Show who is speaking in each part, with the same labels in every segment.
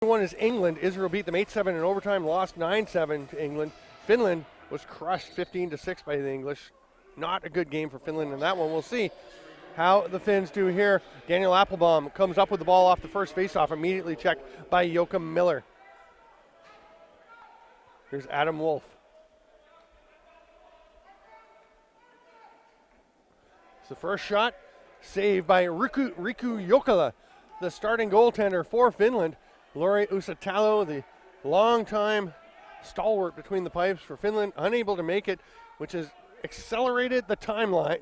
Speaker 1: One is England. Israel beat them 8-7 in overtime, lost 9-7 to England. Finland was crushed 15-6 by the English. Not a good game for Finland in that one. We'll see how the Finns do here. Daniel Applebaum comes up with the ball off the first faceoff, immediately checked by Joachim Miller. Here's Adam Wolf. It's the first shot, saved by Riku Jokela, the starting goaltender for Finland. Lauri Usatalo, the longtime stalwart between the pipes for Finland, unable to make it, which has accelerated the timeline.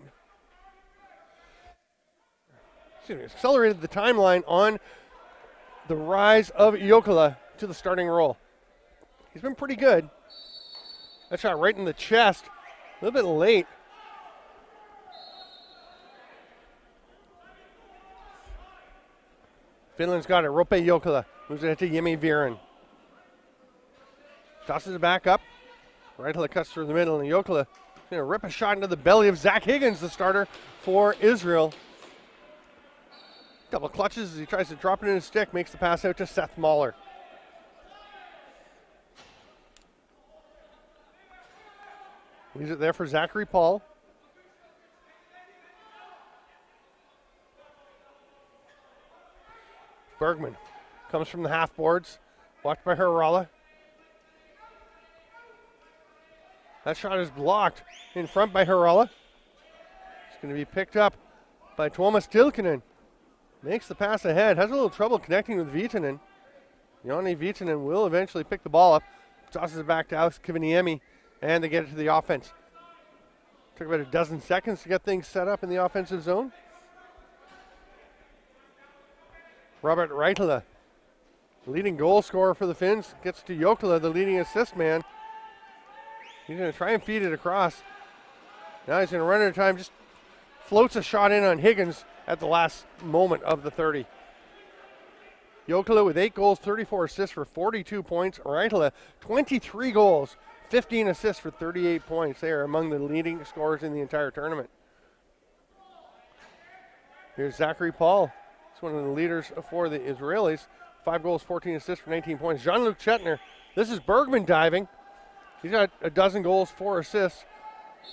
Speaker 1: Accelerated the timeline on the rise of Jokela to the starting role. He's been pretty good. That shot right in the chest, a little bit late. Finland's got it. Rope Jokela moves it to Jimi Viren. Tosses it back up. Raitala cuts through the middle, and Jokela going to rip a shot into the belly of Zach Higgins, the starter for Israel. Double clutches as he tries to drop it in his stick, makes the pass out to Seth Mahler. Leaves it there for Zachary Paul. Bergman comes from the half boards, watched by Herrala. That shot is blocked in front by Herrala. It's going to be picked up by Tuomas Tilkinen. Makes the pass ahead, has a little trouble connecting with Viitanen. Joni Viitanen will eventually pick the ball up, tosses it back to Alex Kiviniemi, and they get it to the offense. Took about a dozen seconds to get things set up in the offensive zone. Robert Raitala, leading goal scorer for the Finns, gets to Jokela, the leading assist man. He's going to try and feed it across. Now he's going to run out of time, just floats a shot in on Higgins at the last moment of the 30. Jokela with 8 goals, 34 assists for 42 points. Raitala, 23 goals, 15 assists for 38 points. They are among the leading scorers in the entire tournament. Here's Zachary Paul. He's one of the leaders for the Israelis. 5 goals, 14 assists for 19 points. Jean-Luc Chetner. This is Bergman diving. He's got a dozen goals, 4 assists.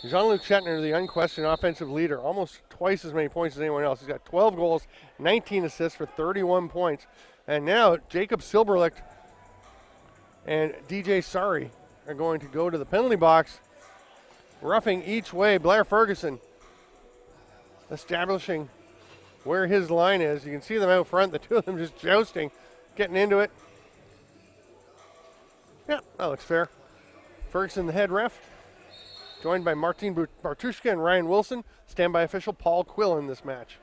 Speaker 1: Jean-Luc Chetner, the unquestioned offensive leader, almost twice as many points as anyone else. He's got 12 goals, 19 assists for 31 points. And now Jacob Silberlicht and DJ Sari are going to go to the penalty box, roughing each way. Blair Ferguson establishing where his line is. You can see them out front, the two of them just jousting, getting into it. Yeah, that looks fair. Ferguson, the head ref, joined by Martin Bartushka and Ryan Wilson. Standby official Paul Quill in this match.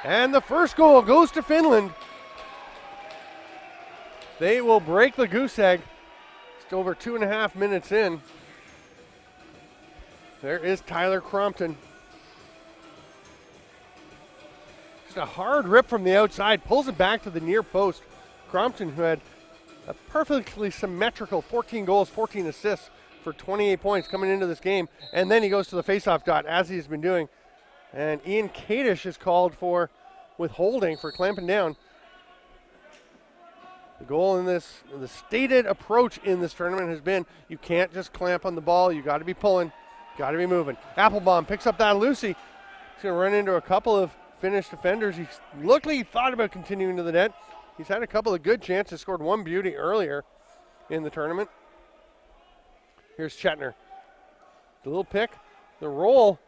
Speaker 1: And the first goal goes to Finland. They will break the goose egg. Just over 2.5 minutes in. There is Tyler Crompton. Just a hard rip from the outside, pulls it back to the near post. Crompton, who had a perfectly symmetrical 14 goals, 14 assists for 28 points coming into this game. And then he goes to the faceoff dot, as he's been doing. And Ian Kadish is called for withholding for clamping down. The goal in this, the stated approach in this tournament has been you can't just clamp on the ball. You got to be pulling, got to be moving. Applebaum picks up that Lucy. He's going to run into a couple of Finnish defenders. He looked like he thought about continuing to the net. He's had a couple of good chances, scored one beauty earlier in the tournament. Here's Chetner. The little pick. The roll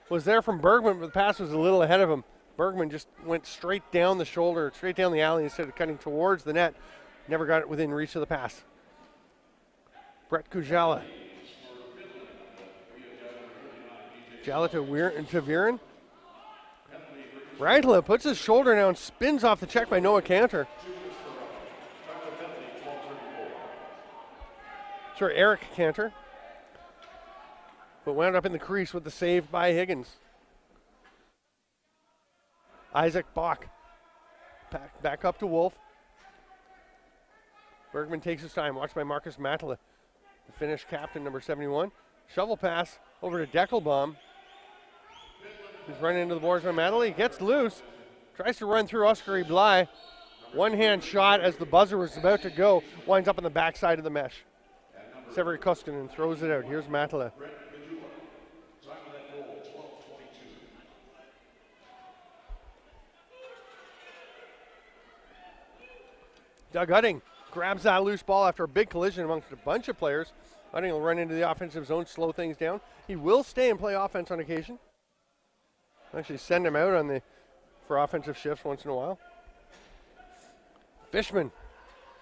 Speaker 1: was there from Bergman, but the pass was a little ahead of him. Bergman just went straight down the shoulder, straight down the alley instead of cutting towards the net. Never got it within reach of the pass. Brett Kujala. Kujala to Viren. Raitala puts his shoulder down, spins off the check by Noah Cantor. Sorry, Eric Cantor. But wound up in the crease with the save by Higgins. Isaac Bach back up to Wolf. Bergman takes his time, watched by Marcus Matala, the Finnish captain, number 71. Shovel pass over to Deckelbaum. He's running into the boards by Madeley. Gets loose. Tries to run through Oskari Bly. One-hand shot as the buzzer was about to go. Winds up on the backside of the mesh. Severi Koskinen throws it out. Here's Matala. Doug Udding grabs that loose ball after a big collision amongst a bunch of players. Udding will run into the offensive zone, slow things down. He will stay and play offense on occasion. Actually send him out for offensive shifts once in a while. Fishman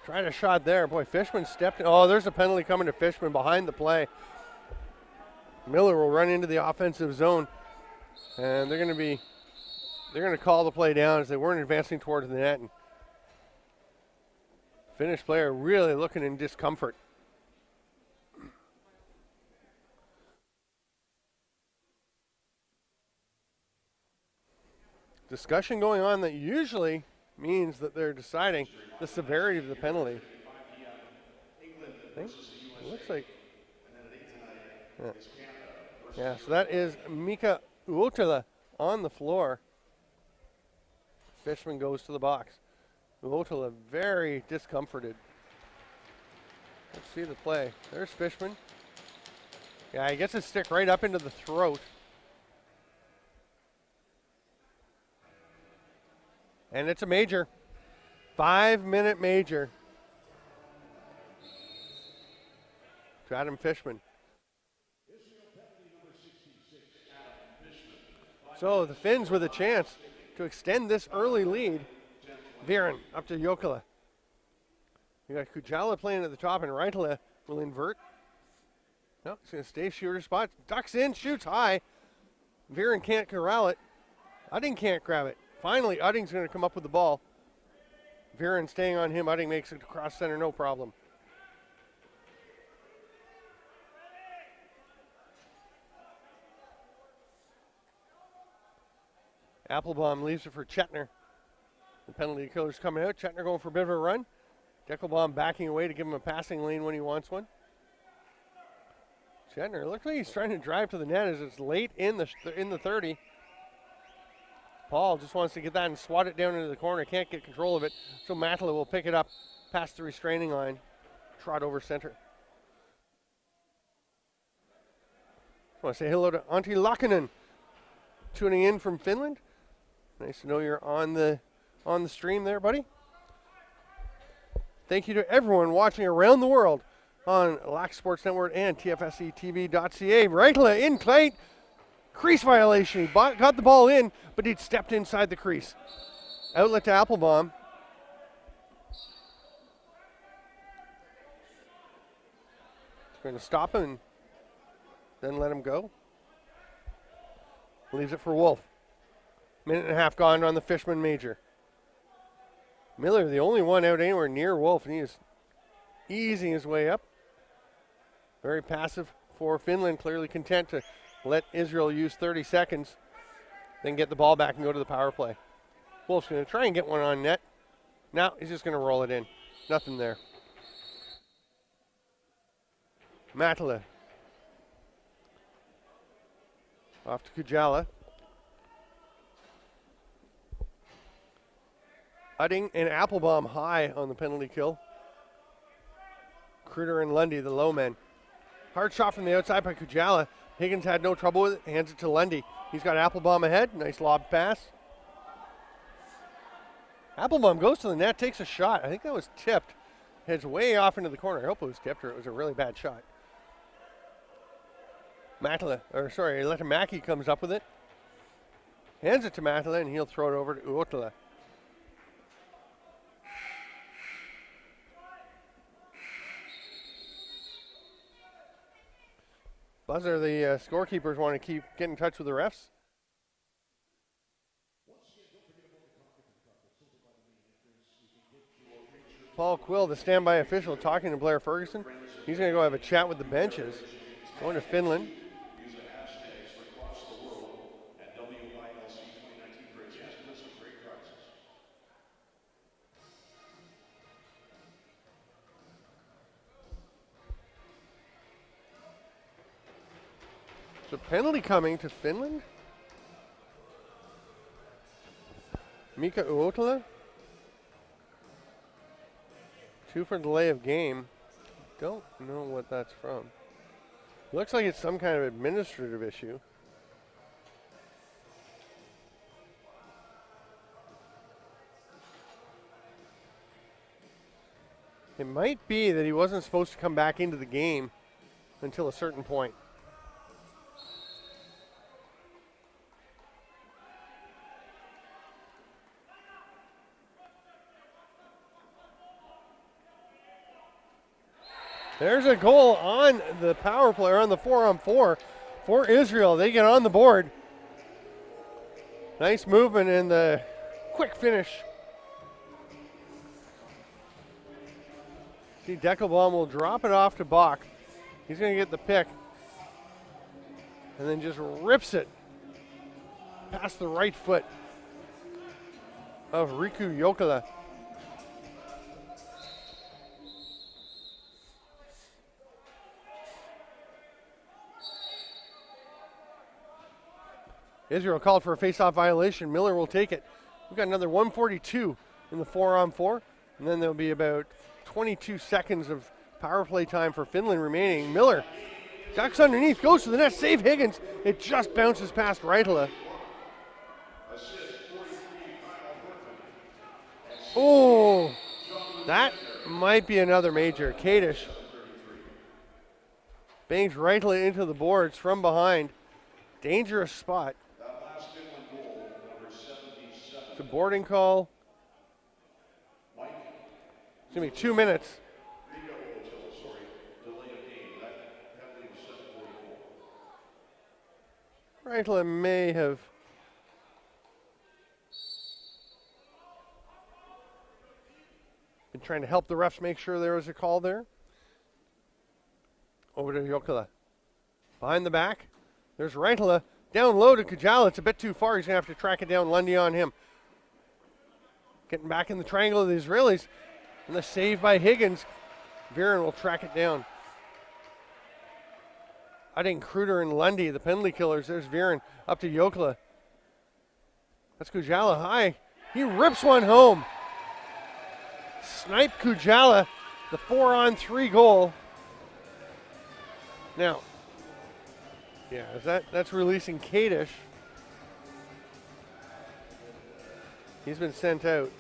Speaker 1: tried a shot there. Boy, Fishman stepped in. Oh, there's a penalty coming to Fishman behind the play. Miller will run into the offensive zone, and they're going to call the play down as they weren't advancing towards the net. And Finnish player really looking in discomfort. Discussion going on that usually means that they're deciding the severity of the penalty. It looks like. Yeah, so that is Mika Uotila on the floor. Fishman goes to the box. Uotila very discomforted. Let's see the play. There's Fishman. Yeah, he gets his stick right up into the throat. And it's a major. 5-minute major to Adam Fishman. So the Finns with a chance to extend this early lead. Viren up to Jokela. You got Kujala playing at the top, and Raitala will invert. No, he's going to stay shooter spot. Ducks in, shoots high. Viren can't corral it. Udding can't grab it. Finally, Udding's going to come up with the ball. Viren staying on him. Udding makes it across center, no problem. Applebaum leaves it for Chetner. The penalty killer's coming out. Chetner going for a bit of a run. Deckelbaum backing away to give him a passing lane when he wants one. Chetner looks like he's trying to drive to the net as it's late in the 30. Paul just wants to get that and swat it down into the corner. Can't get control of it, so Matala will pick it up past the restraining line. Trot over center. I want to say hello to Antti Lakinen, tuning in from Finland. Nice to know you're on the stream there, buddy. Thank you to everyone watching around the world on Lac Sports Network and TFSCTV.ca. Raitala in tight. Crease violation. He got the ball in, but he'd stepped inside the crease. Outlet to Applebaum. He's going to stop him and then let him go. Leaves it for Wolf. Minute and a half gone on the Fishman major. Miller, the only one out anywhere near Wolf, and he is easing his way up. Very passive for Finland, clearly content to let Israel use 30 seconds, then get the ball back and go to the power play. Wolf's going to try and get one on net. Now he's just going to roll it in. Nothing there. Matala. Off to Kujala. Udding and Applebaum high on the penalty kill. Kruger and Lundy, the low men. Hard shot from the outside by Kujala. Higgins had no trouble with it, hands it to Lundy. He's got Applebaum ahead, nice lob pass. Applebaum goes to the net, takes a shot. I think that was tipped. Heads way off into the corner. I hope it was tipped or it was a really bad shot. Letamaki comes up with it. Hands it to Matala and he'll throw it over to Uotila. Buzzer, the scorekeepers want to get in touch with the refs. Paul Quill, the standby official, talking to Blair Ferguson. He's going to go have a chat with the benches. Going to Finland. So penalty coming to Finland. Mika Uotila. 2 for delay of game. Don't know what that's from. Looks like it's some kind of administrative issue. It might be that he wasn't supposed to come back into the game until a certain point. There's a goal on the power play, or on the 4-on-4 for Israel. They get on the board. Nice movement and the quick finish. See, Deckelbaum will drop it off to Bach. He's going to get the pick. And then just rips it past the right foot of Riku Jokela. Israel called for a face-off violation. Miller will take it. We've got another 1:42 in the 4-on-4. And then there'll be about 22 seconds of power play time for Finland remaining. Miller ducks underneath, goes to the net, save Higgins. It just bounces past Raitala. Oh, that might be another major. Kadish bangs Raitala into the boards from behind. Dangerous spot. It's a boarding call. It's going to be 2 minutes. Raitala may have been trying to help the refs make sure there was a call there. Over to Jokela. Behind the back. There's Raitala. Down low to Kujala. It's a bit too far. He's going to have to track it down. Lundy on him. Getting back in the triangle of the Israelis. And the save by Higgins. Viren will track it down. Udding, Kruder, and Lundy, the penalty killers. There's Viren up to Jokela. That's Kujala high. He rips one home. Snipe Kujala, the 4-on-3 goal. Now, yeah, that's releasing Kadish. He's been sent out.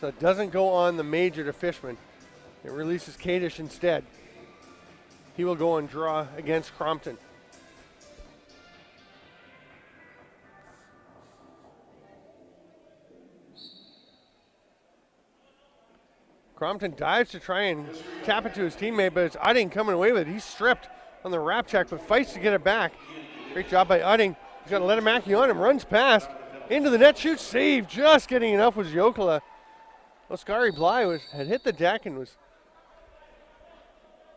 Speaker 1: So it doesn't go on the major to Fishman. It releases Kadish instead. He will go and draw against Crompton. Crompton dives to try and tap it to his teammate, but it's Udding coming away with it. He's stripped on the wrap check, but fights to get it back. Great job by Udding. He's got Letamaki on him, runs past, into the net, shoots, save. Just getting enough was Jokela. Oskari Bly had hit the deck and was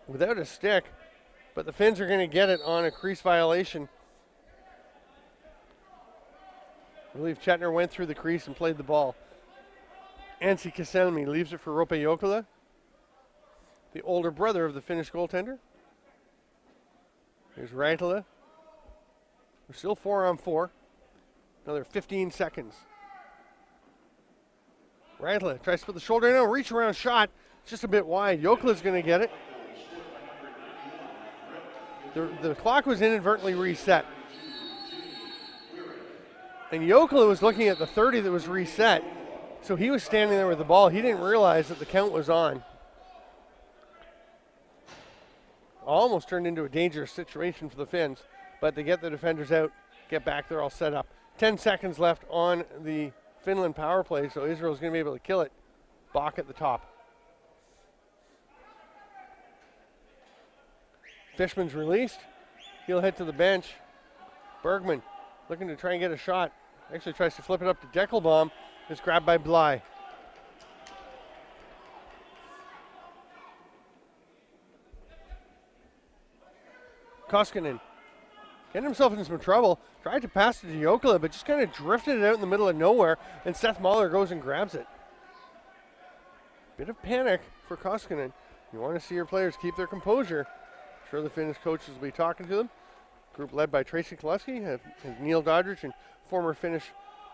Speaker 1: without a stick, but the Finns are going to get it on a crease violation. I believe Chetner went through the crease and played the ball. Anssi Kaselmi leaves it for Rope Jokela, the older brother of the Finnish goaltender. Here's Raitala. We're still 4-on-4. Another 15 seconds. Raitala tries to put the shoulder in, reach around shot. It's just a bit wide. Jokela's going to get it. The clock was inadvertently reset. And Jokela was looking at the 30 that was reset. So he was standing there with the ball. He didn't realize that the count was on. Almost turned into a dangerous situation for the Finns, but they get the defenders out, get back, they're all set up. 10 seconds left on the Finland power play, so Israel's going to be able to kill it. Bach at the top. Fishman's released. He'll head to the bench. Bergman looking to try and get a shot. Actually tries to flip it up to Deckelbaum. It's grabbed by Bly. Koskinen getting himself in some trouble. Tried to pass it to Jokela, but just kind of drifted it out in the middle of nowhere, and Seth Mahler goes and grabs it. Bit of panic for Koskinen. You want to see your players keep their composure. I'm sure the Finnish coaches will be talking to them. Group led by Tracy Koleski, have Neil Doddridge and former Finnish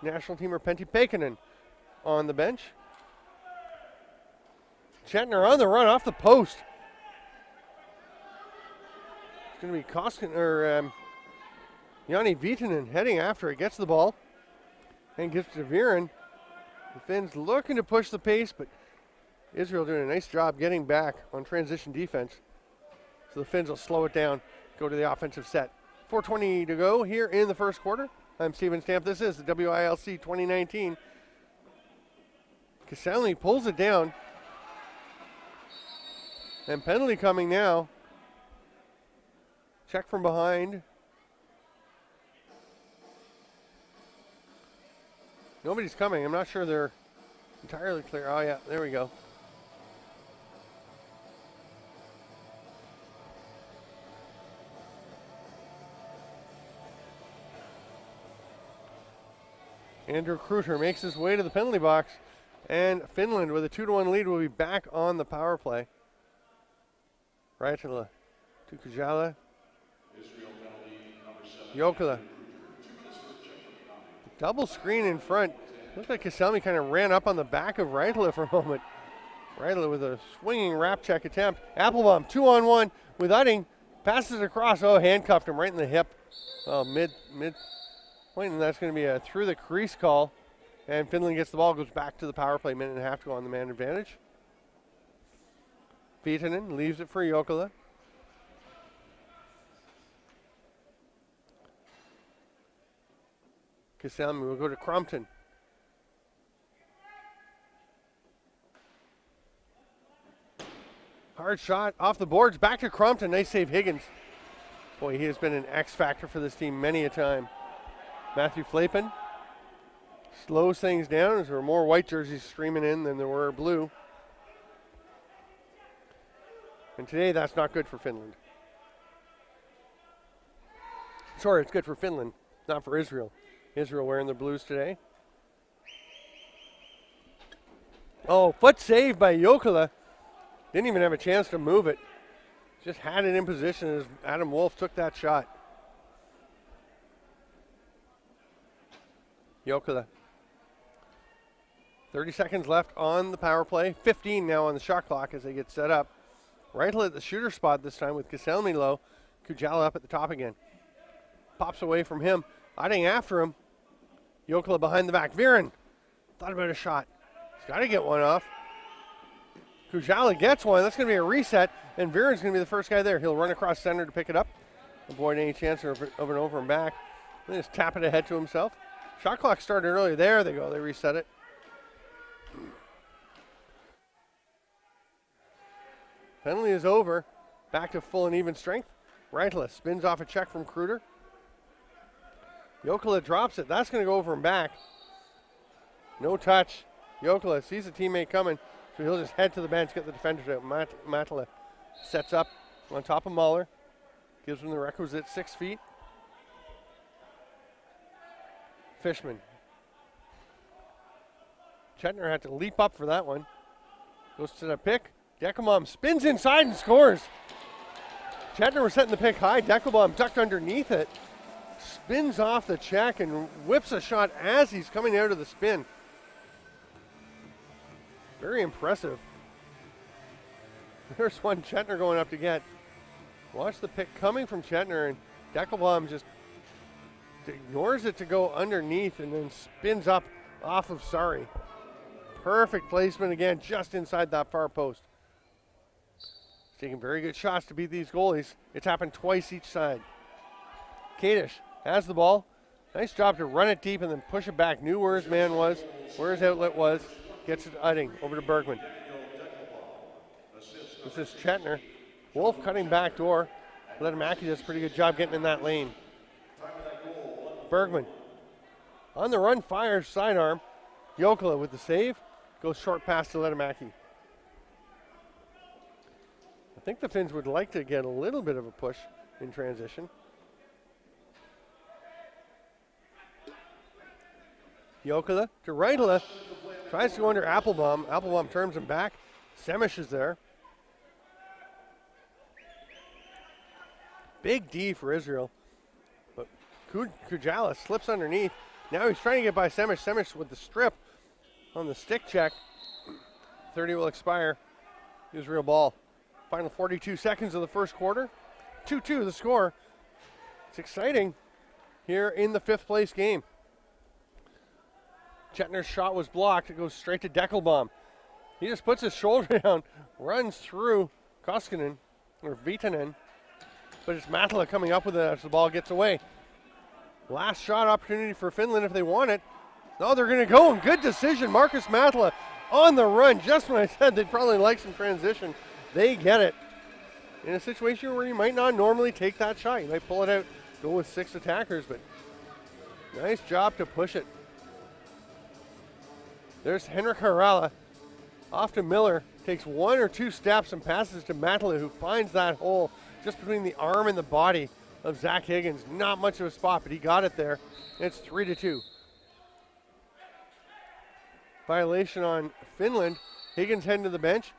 Speaker 1: national teamer Pentti Pekkanen on the bench. Chetner on the run off the post. It's going to be Koskin or Jani Viitanen heading after it. Gets the ball and gives it to Viren. The Finns looking to push the pace, but Israel doing a nice job getting back on transition defense. So the Finns will slow it down, go to the offensive set. 4:20 to go here in the first quarter. I'm Steven Stamp. This is the WILC 2019. Caselli pulls it down. And penalty coming now. Check from behind. Nobody's coming. I'm not sure they're entirely clear. Oh, yeah, there we go. Andrew Kruter makes his way to the penalty box, and Finland with a 2-1 lead will be back on the power play. Right to Kujala. Jokela. Double screen in front. Looks like Kaselmi kind of ran up on the back of Reitala for a moment. Reitala with a swinging wrap check attempt. Applebaum 2-on-1 with Utting. Passes across. Oh, handcuffed him right in the hip. Oh, mid point, and that's going to be a through the crease call. And Finland gets the ball, goes back to the power play. Minute and a half to go on the man advantage. Viitanen leaves it for Jokela. Kaselmi will go to Crompton. Hard shot off the boards, back to Crompton. Nice save, Higgins. Boy, he has been an X factor for this team many a time. Matthew Flapen slows things down as there were more white jerseys streaming in than there were blue. And today, that's not good for Finland. Sorry, it's good for Finland, not for Israel. Israel wearing the blues today. Oh, foot save by Jokela. Didn't even have a chance to move it. Just had it in position as Adam Wolf took that shot. Jokela. 30 seconds left on the power play. 15 now on the shot clock as they get set up. Reitala at the shooter spot this time with Kaselmi low. Kujala up at the top again. Pops away from him. Utting after him. Jokela behind the back. Viren thought about a shot. He's got to get one off. Kujala gets one. That's going to be a reset, and Viren's going to be the first guy there. He'll run across center to pick it up. Avoid any chance of an over and back. They just tap it ahead to himself. Shot clock started earlier. There they go. They reset it. Penalty is over. Back to full and even strength. Reitala spins off a check from Kruter. Jokela drops it. That's going to go over and back. No touch. Jokela sees a teammate coming, so he'll just head to the bench, get the defenders out. Matala sets up on top of Mahler. Gives him the requisite 6 feet. Fishman. Chetner had to leap up for that one. Goes to the pick. Deckelbaum spins inside and scores. Chetner was setting the pick high. Deckelbaum ducked underneath it. Spins off the check and whips a shot as he's coming out of the spin. Very impressive. There's one Chetner going up to get. Watch the pick coming from Chetner, and Deckelbaum just ignores it to go underneath and then spins up off of Sari. Perfect placement again, just inside that far post. He's taking very good shots to beat these goalies. It's happened twice each side. Kadish has the ball. Nice job to run it deep and then push it back. Knew where his man was, where his outlet was. Gets it to Utting, over to Bergman. This is Chetner. Wolf cutting back door. Letamaki does a pretty good job getting in that lane. Bergman on the run, fires sidearm. Jokela with the save. Goes short pass to Letamaki. I think the Finns would like to get a little bit of a push in transition. Jokela to Reitala. Tries to go under Applebaum. Applebaum turns him back. Semish is there. Big D for Israel. Kujala slips underneath. Now he's trying to get by Semish. Semish with the strip on the stick check. 30 will expire. Israel ball. Final 42 seconds of the first quarter. 2-2 the score. It's exciting here in the 5th place game. Chetner's shot was blocked. It goes straight to Deckelbaum. He just puts his shoulder down, runs through Koskinen, or Vitanen, but it's Matala coming up with it as the ball gets away. Last shot opportunity for Finland if they want it. No, they're going to go, and good decision. Marcus Matala on the run. Just when I said they'd probably like some transition, they get it. In a situation where you might not normally take that shot. You might pull it out, go with 6 attackers, but nice job to push it. There's Henrik Harala. Off to Miller. Takes 1 or 2 steps and passes to Matala, who finds that hole just between the arm and the body of Zach Higgins. Not much of a spot, but he got it there. It's 3-2. Violation on Finland. Higgins heading to the bench.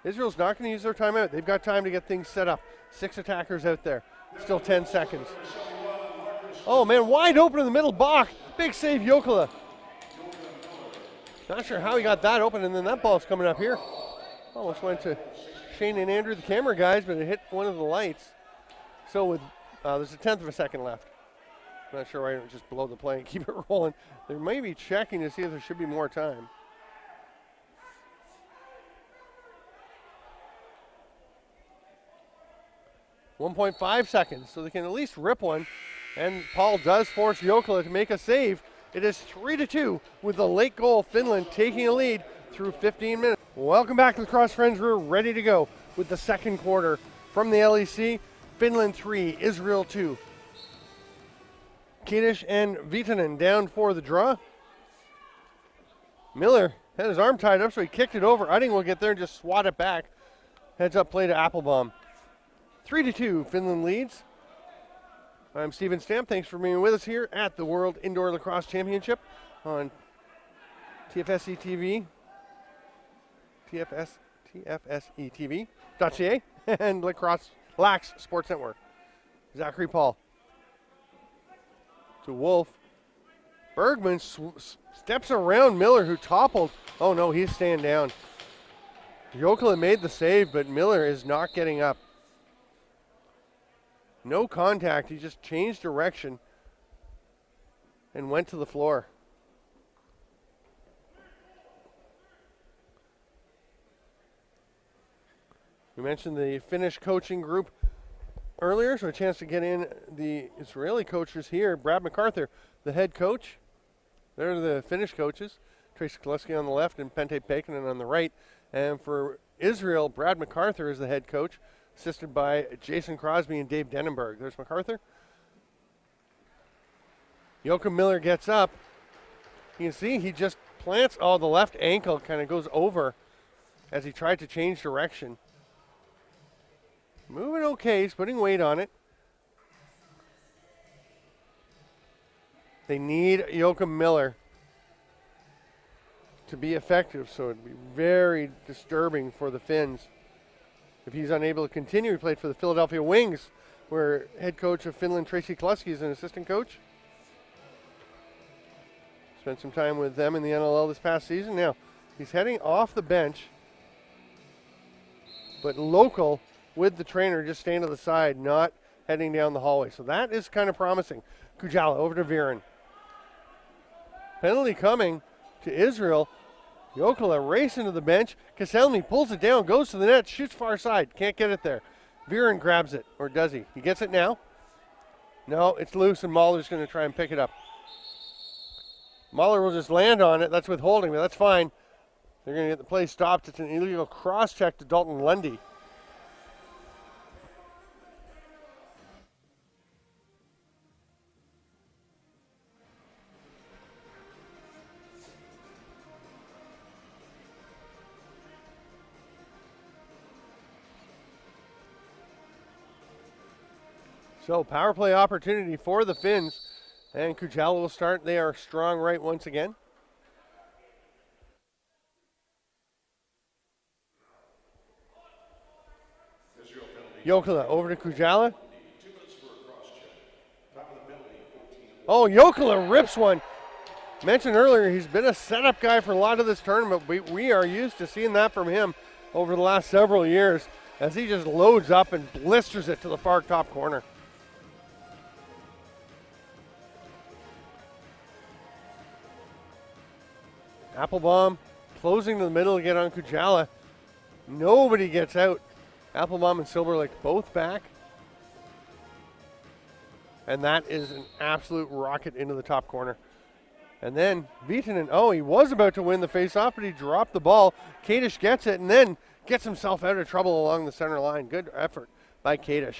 Speaker 1: Israel's not going to use their timeout. They've got time to get things set up. 6 attackers out there. Still 10 seconds. Oh, man, wide open in the middle. Bach. Big save, Jokela. Not sure how he got that open, and then that ball's coming up here. Almost went to Shane and Andrew, the camera guys, but it hit one of the lights. So with there's a 1/10 of a second left. Not sure why I didn't just blow the play and keep it rolling. They may be checking to see if there should be more time. .5 seconds, so they can at least rip one. And Paul does force Jokela to make a save. It is 3-2 with the late goal. Finland taking a lead through 15 minutes. Welcome back to Lacrosse Friends. We're ready to go with the second quarter from the LEC. Finland 3, Israel 2. Kadish and Vitanen down for the draw. Miller had his arm tied up, so he kicked it over. Udding will get there and just swat it back. Heads up play to Applebaum. 3-2, Finland leads. I'm Steven Stamp. Thanks for being with us here at the World Indoor Lacrosse Championship on TFSE TV, TFSETV.ca, and Lax Sports Network. Zachary Paul to Wolf. Bergman steps around Miller, who toppled. Oh no, he's staying down. Jokela made the save, but Miller is not getting up. No contact, he just changed direction and went to the floor. We mentioned the Finnish coaching group earlier, so a chance to get in the Israeli coaches here. Brad MacArthur, the head coach. They're the Finnish coaches. Tracy Koleski on the left and Pente Pekkanen on the right. And for Israel, Brad MacArthur is the head coach, assisted by Jason Crosby and Dave Denenberg. There's MacArthur. Joachim Miller gets up. You can see he just plants, the left ankle kind of goes over as he tried to change direction. Moving okay, he's putting weight on it. They need Joachim Miller to be effective, so it'd be very disturbing for the Finns if he's unable to continue. He played for the Philadelphia Wings, where head coach of Finland, Tracy Koleski, is an assistant coach. Spent some time with them in the NLL this past season. Now, he's heading off the bench, but local with the trainer, just staying to the side, not heading down the hallway. So that is kind of promising. Kujala over to Viren. Penalty coming to Israel. Jokela racing to the bench. Kaselny pulls it down, goes to the net, shoots far side. Can't get it there. Viren grabs it, or does he? He gets it now? No, it's loose, and Mahler's going to try and pick it up. Mahler will just land on it. That's withholding, but that's fine. They're going to get the play stopped. It's an illegal cross-check to Dalton Lundy. So power play opportunity for the Finns, and Kujala will start. They are strong right once again. Jokela over to Kujala. Oh, Jokela rips one. Mentioned earlier, he's been a setup guy for a lot of this tournament. We are used to seeing that from him over the last several years as he just loads up and blisters it to the far top corner. Applebaum closing to the middle again on Kujala. Nobody gets out. Applebaum and Silberlicht both back. And that is an absolute rocket into the top corner. And then Viitanen, he was about to win the faceoff, but he dropped the ball. Kadish gets it and then gets himself out of trouble along the center line. Good effort by Kadish.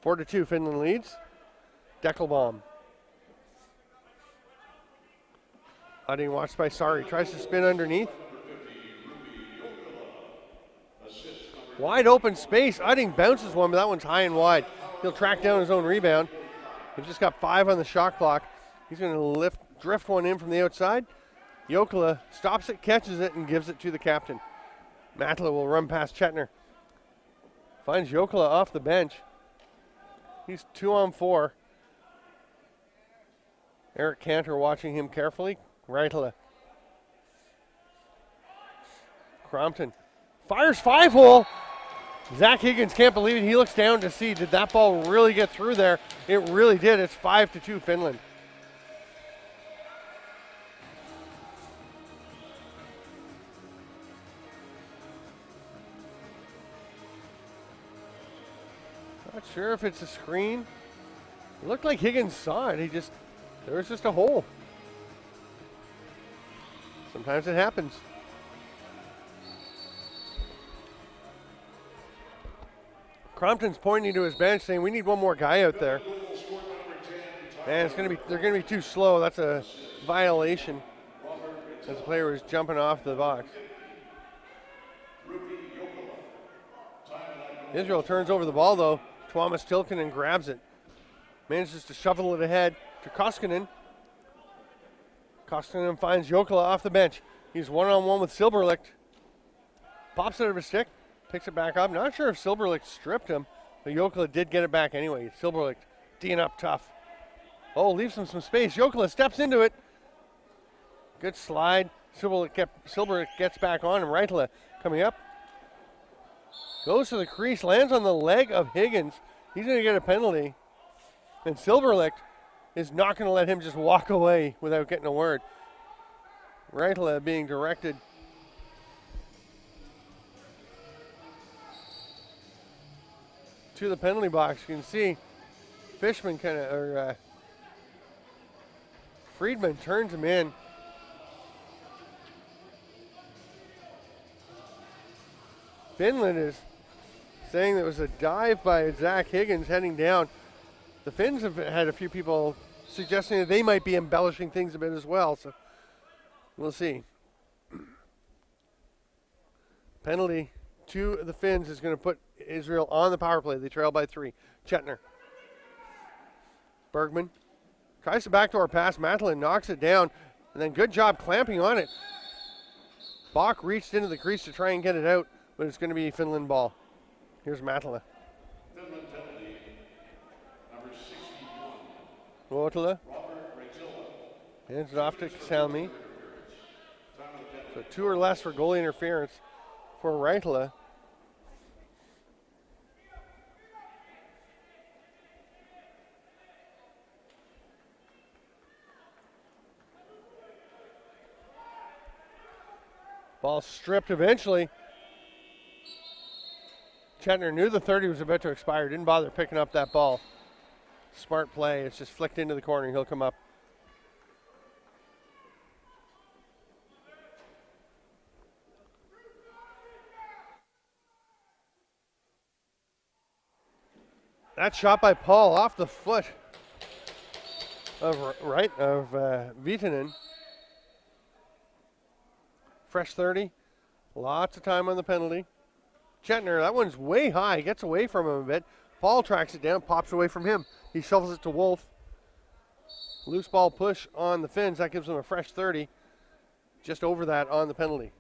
Speaker 1: 4-2, Finland leads. Deckelbaum. Being watched by Sari. Tries to spin underneath. Wide open space. Udding bounces one, but that one's high and wide. He'll track down his own rebound. He's just got 5 on the shot clock. He's going to drift one in from the outside. Jokela stops it, catches it, and gives it to the captain. Matla will run past Chetner. Finds Jokela off the bench. He's 2 on 4. Eric Cantor watching him carefully. Reitala. Crompton fires 5-hole. Zach Higgins can't believe it. He looks down to see, did that ball really get through there? It really did. It's 5-2 Finland. Not sure if it's a screen. It looked like Higgins saw it. There was just a hole. Sometimes it happens. Crompton's pointing to his bench saying, we need one more guy out there. And they're gonna be too slow. That's a violation. As the player was jumping off the box. Israel turns over the ball though. Tuomas Tilkinen grabs it. Manages to shovel it ahead to Koskinen. Koskinen finds Jokela off the bench. He's one-on-one with Silberlicht. Pops it out of his stick. Picks it back up. Not sure if Silberlicht stripped him, but Jokela did get it back anyway. Silberlicht D'ing up tough. Leaves him some space. Jokela steps into it. Good slide. Silberlicht gets back on, and Reitala coming up. Goes to the crease, lands on the leg of Higgins. He's going to get a penalty. And Silberlicht is not going to let him just walk away without getting a word. Reitala being directed to the penalty box. You can see Friedman turns him in. Finland is saying there was a dive by Zach Higgins heading down. The Finns have had a few people suggesting that they might be embellishing things a bit as well, so we'll see. Penalty to the Finns is going to put Israel on the power play. They trail by 3. Chetner. Bergman tries to backdoor pass. Matlin knocks it down, and then good job clamping on it. Bach reached into the crease to try and get it out, but it's going to be Finland ball. Here's Matala.
Speaker 2: Finland penalty, number 61.
Speaker 1: Vuotila. Hands it off to Salmi. So 2 or less for goalie interference for Reitala. Ball stripped eventually. Chetner knew the 30 was about to expire, didn't bother picking up that ball. Smart play, it's just flicked into the corner, he'll come up. That shot by Paul off the foot of Viitanen. Fresh 30, lots of time on the penalty. Chetner, that one's way high, gets away from him a bit. Paul tracks it down, pops away from him. He shovels it to Wolf. Loose ball push on the Finns, that gives them a fresh 30. Just over that on the penalty.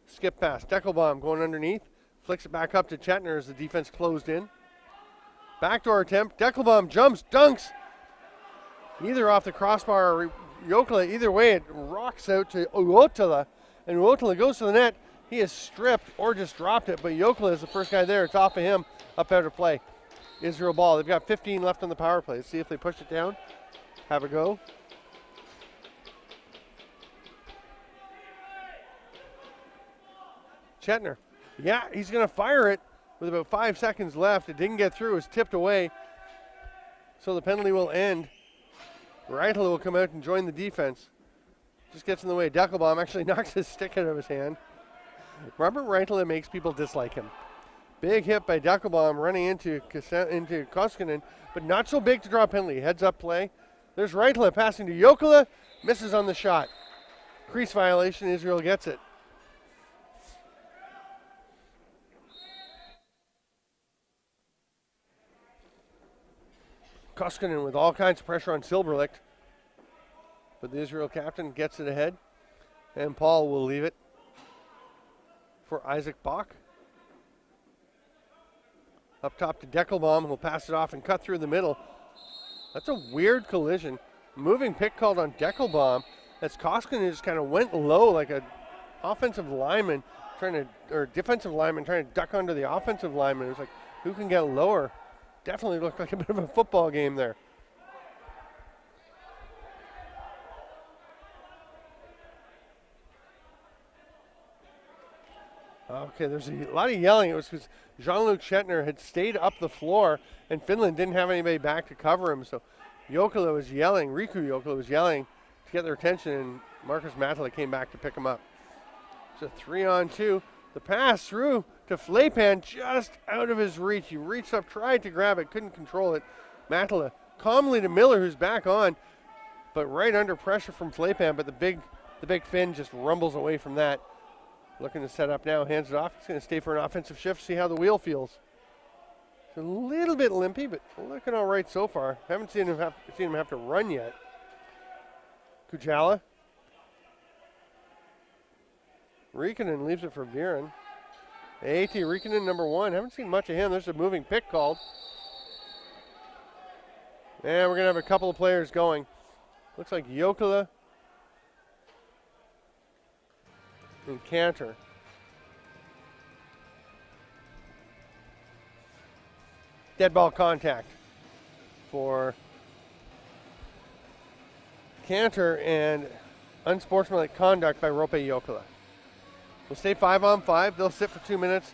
Speaker 1: Skip pass, Deckelbaum going underneath. Flicks it back up to Chetner as the defense closed in. Backdoor attempt, Deckelbaum jumps, dunks. either off the crossbar or Jokela. Either way, it rocks out to Uotila, and Uotila goes to the net. He is stripped or just dropped it, but Jokela is the first guy there. It's off of him, up out of play. Israel ball. They've got 15 left on the power play. Let's see if they push it down. Have a go. Chetner. Yeah, he's going to fire it with about 5 seconds left. It didn't get through. It was tipped away. So the penalty will end. Reitela will come out and join the defense. Just gets in the way. Deckelbaum actually knocks his stick out of his hand. Robert Reitela makes people dislike him. Big hit by Deckelbaum running into Koskinen, but not so big to draw a penalty. Heads up play. There's Reitela passing to Jokela. Misses on the shot. Crease violation. Israel gets it. Koskinen with all kinds of pressure on Silberlicht. But the Israel captain gets it ahead. And Paul will leave it for Isaac Bach. Up top to Deckelbaum, who'll pass it off and cut through the middle. That's a weird collision. Moving pick called on Deckelbaum as Koskinen just kind of went low like a offensive lineman or defensive lineman trying to duck under the offensive lineman. It was like, who can get lower? Definitely looked like a bit of a football game there. Okay, there's a lot of yelling. It was because Jean-Luc Chetner had stayed up the floor and Finland didn't have anybody back to cover him. So Jokela was yelling, Riku Jokela was yelling to get their attention, and Marcus Matala came back to pick him up. It's a 3-on-2. The pass through to Flepan, just out of his reach. He reached up, tried to grab it, couldn't control it. Matala calmly to Miller, who's back on, but right under pressure from Flepan, but the big Finn just rumbles away from that. Looking to set up now, hands it off. He's going to stay for an offensive shift, see how the wheel feels. It's a little bit limpy, but looking all right so far. Haven't seen him have to run yet. Kujala. Riikonen leaves it for Viren. A.T. Riikonen, number 1. Haven't seen much of him. There's a moving pick called. And we're going to have a couple of players going. Looks like Jokela and Cantor. Dead ball contact for Cantor and unsportsmanlike conduct by Rope Jokela. We'll stay 5-on-5. They'll sit for 2 minutes,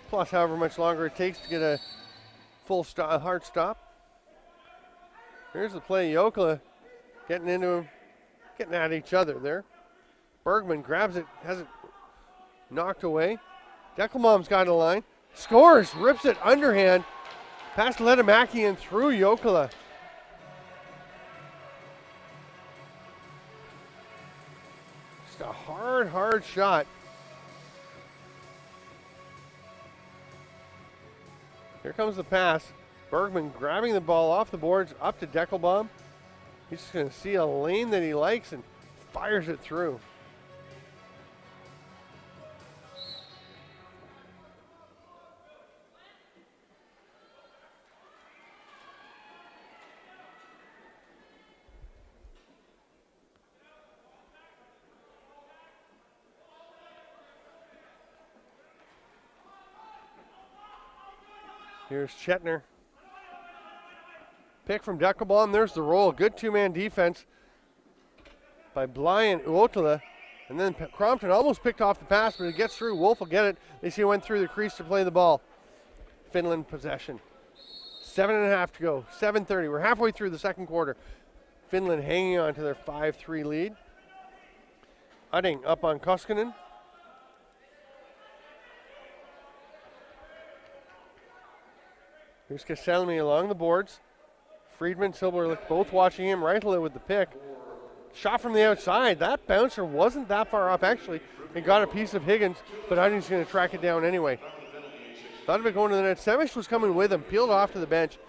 Speaker 1: plus however much longer it takes to get a full stop, a hard stop. Here's the play. Jokela getting at each other there. Bergman grabs it, has it knocked away. Deckelbaum's got a line. Scores, rips it underhand. Past Letamaki and through Jokela. Just a hard shot. Here comes the pass. Bergman grabbing the ball off the boards up to Deckelbaum. He's just going to see a lane that he likes and fires it through. Here's Chetner. Pick from Deckelbaum. There's the roll. Good two-man defense by Bly and Uotila. And then Crompton almost picked off the pass, but it gets through. Wolf will get it. They see it went through the crease to play the ball. Finland possession. 7.5 to go. 7:30. We're halfway through the second quarter. Finland hanging on to their 5-3 lead. Udding up on Koskinen. Here's Kaselmi along the boards. Friedman, Silberlicht both watching him. Reitela with the pick. Shot from the outside. That bouncer wasn't that far off, actually. It got a piece of Higgins, but Udding's going to track it down anyway. Thought of it going to the net. Semish was coming with him, peeled off to the bench.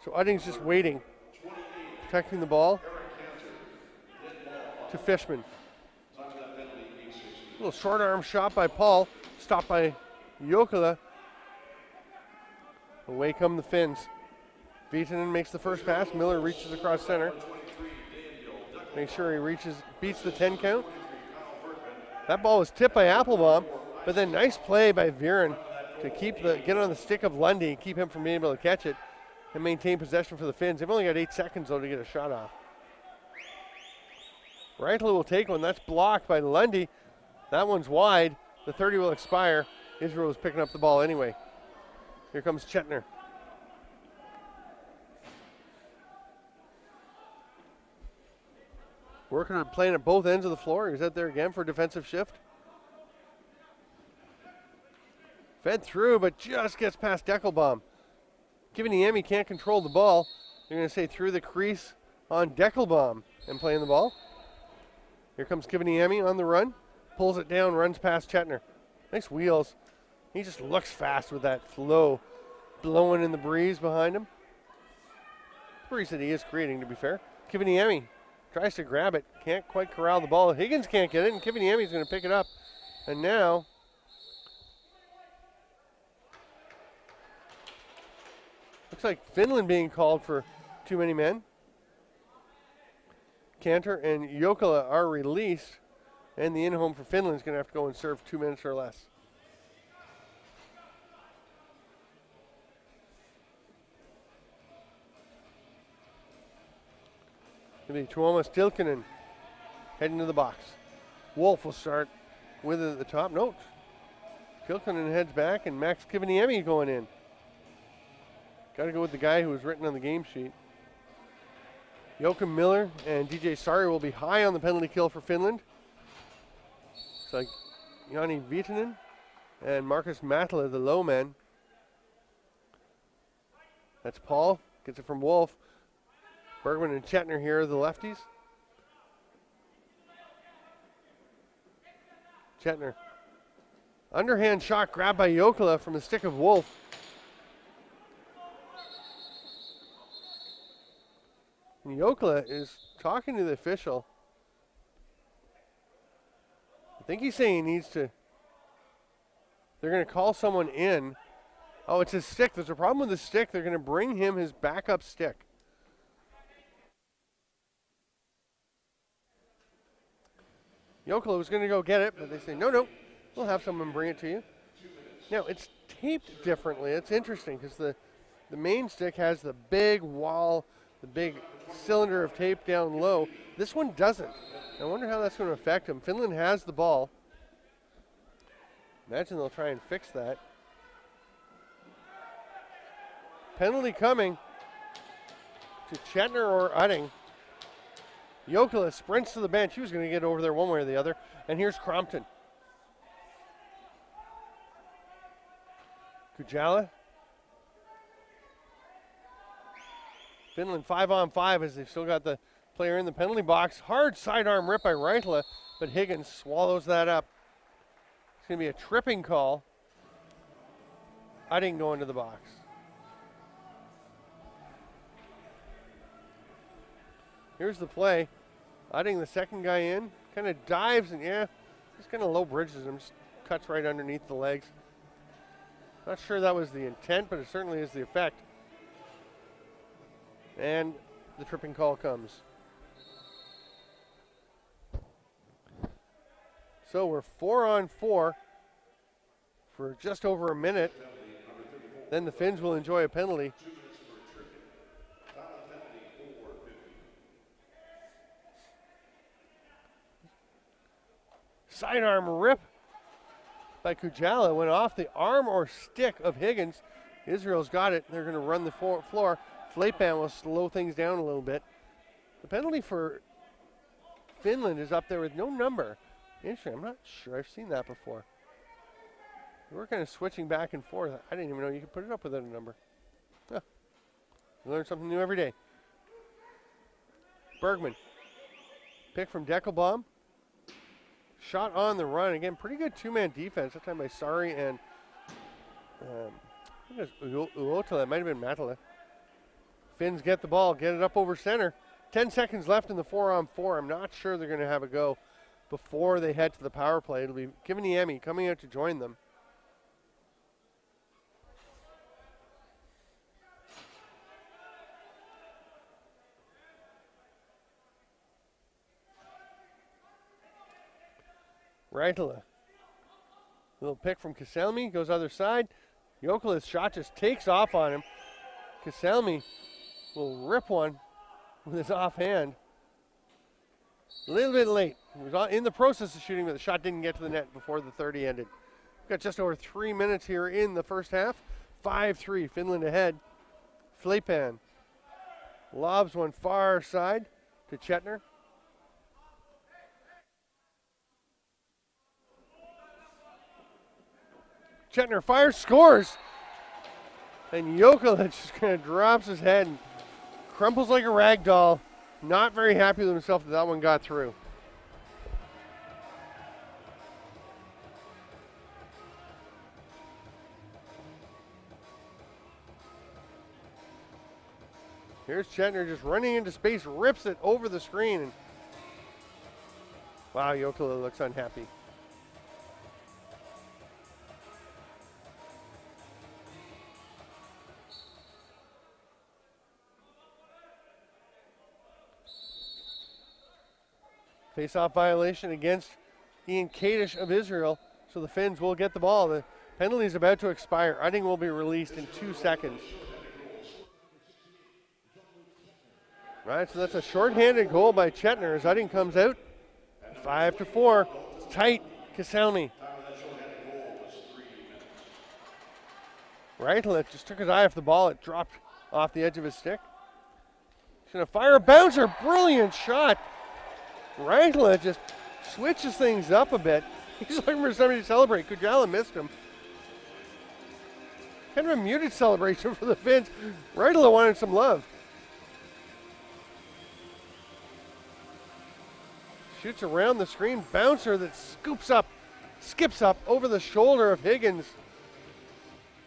Speaker 1: So Udding's just waiting, protecting the ball to Fishman. A little short arm shot by Paul, stopped by Jokela. Away come the Finns. Viitanen makes the first pass. Miller reaches across center. Make sure he beats the 10 count. That ball was tipped by Applebaum, but then nice play by Viren to get on the stick of Lundy, keep him from being able to catch it, and maintain possession for the Finns. They've only got 8 seconds, though, to get a shot off. Reichel will take one. That's blocked by Lundy. That one's wide. The 30 will expire. Israel is picking up the ball anyway. Here comes Chetner. Working on playing at both ends of the floor. He's out there again for a defensive shift. Fed through, but just gets past Deckelbaum. Kiviniemi can't control the ball. They're going to say through the crease on Deckelbaum and playing the ball. Here comes Kiviniemi on the run. Pulls it down, runs past Chetner. Nice wheels. He just looks fast with that flow blowing in the breeze behind him. Breeze that he is creating, to be fair. Kiviniemi tries to grab it. Can't quite corral the ball. Higgins can't get it, and Kiviniemi's going to pick it up. And now looks like Finland being called for too many men. Cantor and Jokela are released, and the in-home for Finland is going to have to go and serve 2 minutes or less. It'll be Tuomas Tilkinen heading to the box. Wolf will start with it at the top. No, Tilkinen heads back, and Max Kiviniemi going in. Got to go with the guy who was written on the game sheet. Joachim Miller and DJ Sari will be high on the penalty kill for Finland. It's like Jani Viitanen and Marcus Matala, the low men. That's Paul. Gets it from Wolf. Bergman and Chetner here are the lefties. Chetner. Underhand shot grabbed by Jokela from the stick of Wolf. And Jokela is talking to the official. I think he's saying he needs to. They're going to call someone in. Oh, it's his stick. There's a problem with the stick. They're going to bring him his backup stick. Jokela was going to go get it, but they say, no, we'll have someone bring it to you. Now, it's taped differently. It's interesting because the main stick has the big wall, the big cylinder of tape down low. This one doesn't. I wonder how that's going to affect him. Finland has the ball. Imagine they'll try and fix that. Penalty coming to Chetner or Utting. Jokela sprints to the bench. He was going to get over there one way or the other. And here's Crompton. Kujala. Finland 5-on-5 as they've still got the player in the penalty box. Hard sidearm rip by Reichel, but Higgins swallows that up. It's going to be a tripping call. Utting going to the box. Here's the play. Utting, the second guy in, kind of dives and just kind of low bridges him, just cuts right underneath the legs. Not sure that was the intent, but it certainly is the effect. And the tripping call comes. So we're 4-on-4 for just over a minute. Then the Finns will enjoy a penalty. Sidearm rip by Kujala went off the arm or stick of Higgins. Israel's got it. They're going to run the floor. Flapan will slow things down a little bit. The penalty for Finland is up there with no number. Interesting. I'm not sure. I've seen that before. We're kind of switching back and forth. I didn't even know you could put it up without a number. Huh. You learn something new every day. Bergman. Pick from Deckelbaum. Shot on the run. Again, pretty good two-man defense. That time by Sari and I think it was Uotila. It might have been Matala. Finns get the ball, get it up over center. 10 seconds left in the 4-on-4. I'm not sure they're going to have a go before they head to the power play. It'll be Kiviniemi coming out to join them. Raitala. Little pick from Kaselmi, goes other side. Jokela's shot just takes off on him. Kaselmi will rip one with his offhand. A little bit late. He was in the process of shooting, but the shot didn't get to the net before the 30 ended. We've got just over 3 minutes here in the first half. 5-3, Finland ahead. Fleipan lobs one far side to Chetner. Chetner fires, scores. And Jokela just kind of drops his head and crumples like a rag doll. Not very happy with himself that that one got through. Here's Chetner just running into space, rips it over the screen. And wow, Jokela looks unhappy. Face-off violation against Ian Kadish of Israel, so the Finns will get the ball. The penalty is about to expire. Udding will be released in 2 seconds. Right, so that's a shorthanded goal by Chetner as Udding comes out. 5-4. It's tight. Kaselmi. Raitala just took his eye off the ball. It dropped off the edge of his stick. He's going to fire a bouncer. Brilliant shot. Raitala just switches things up a bit. He's looking for somebody to celebrate. Kujala missed him. Kind of a muted celebration for the Finns. Raitala wanted some love. Shoots around the screen. Bouncer that skips up over the shoulder of Higgins.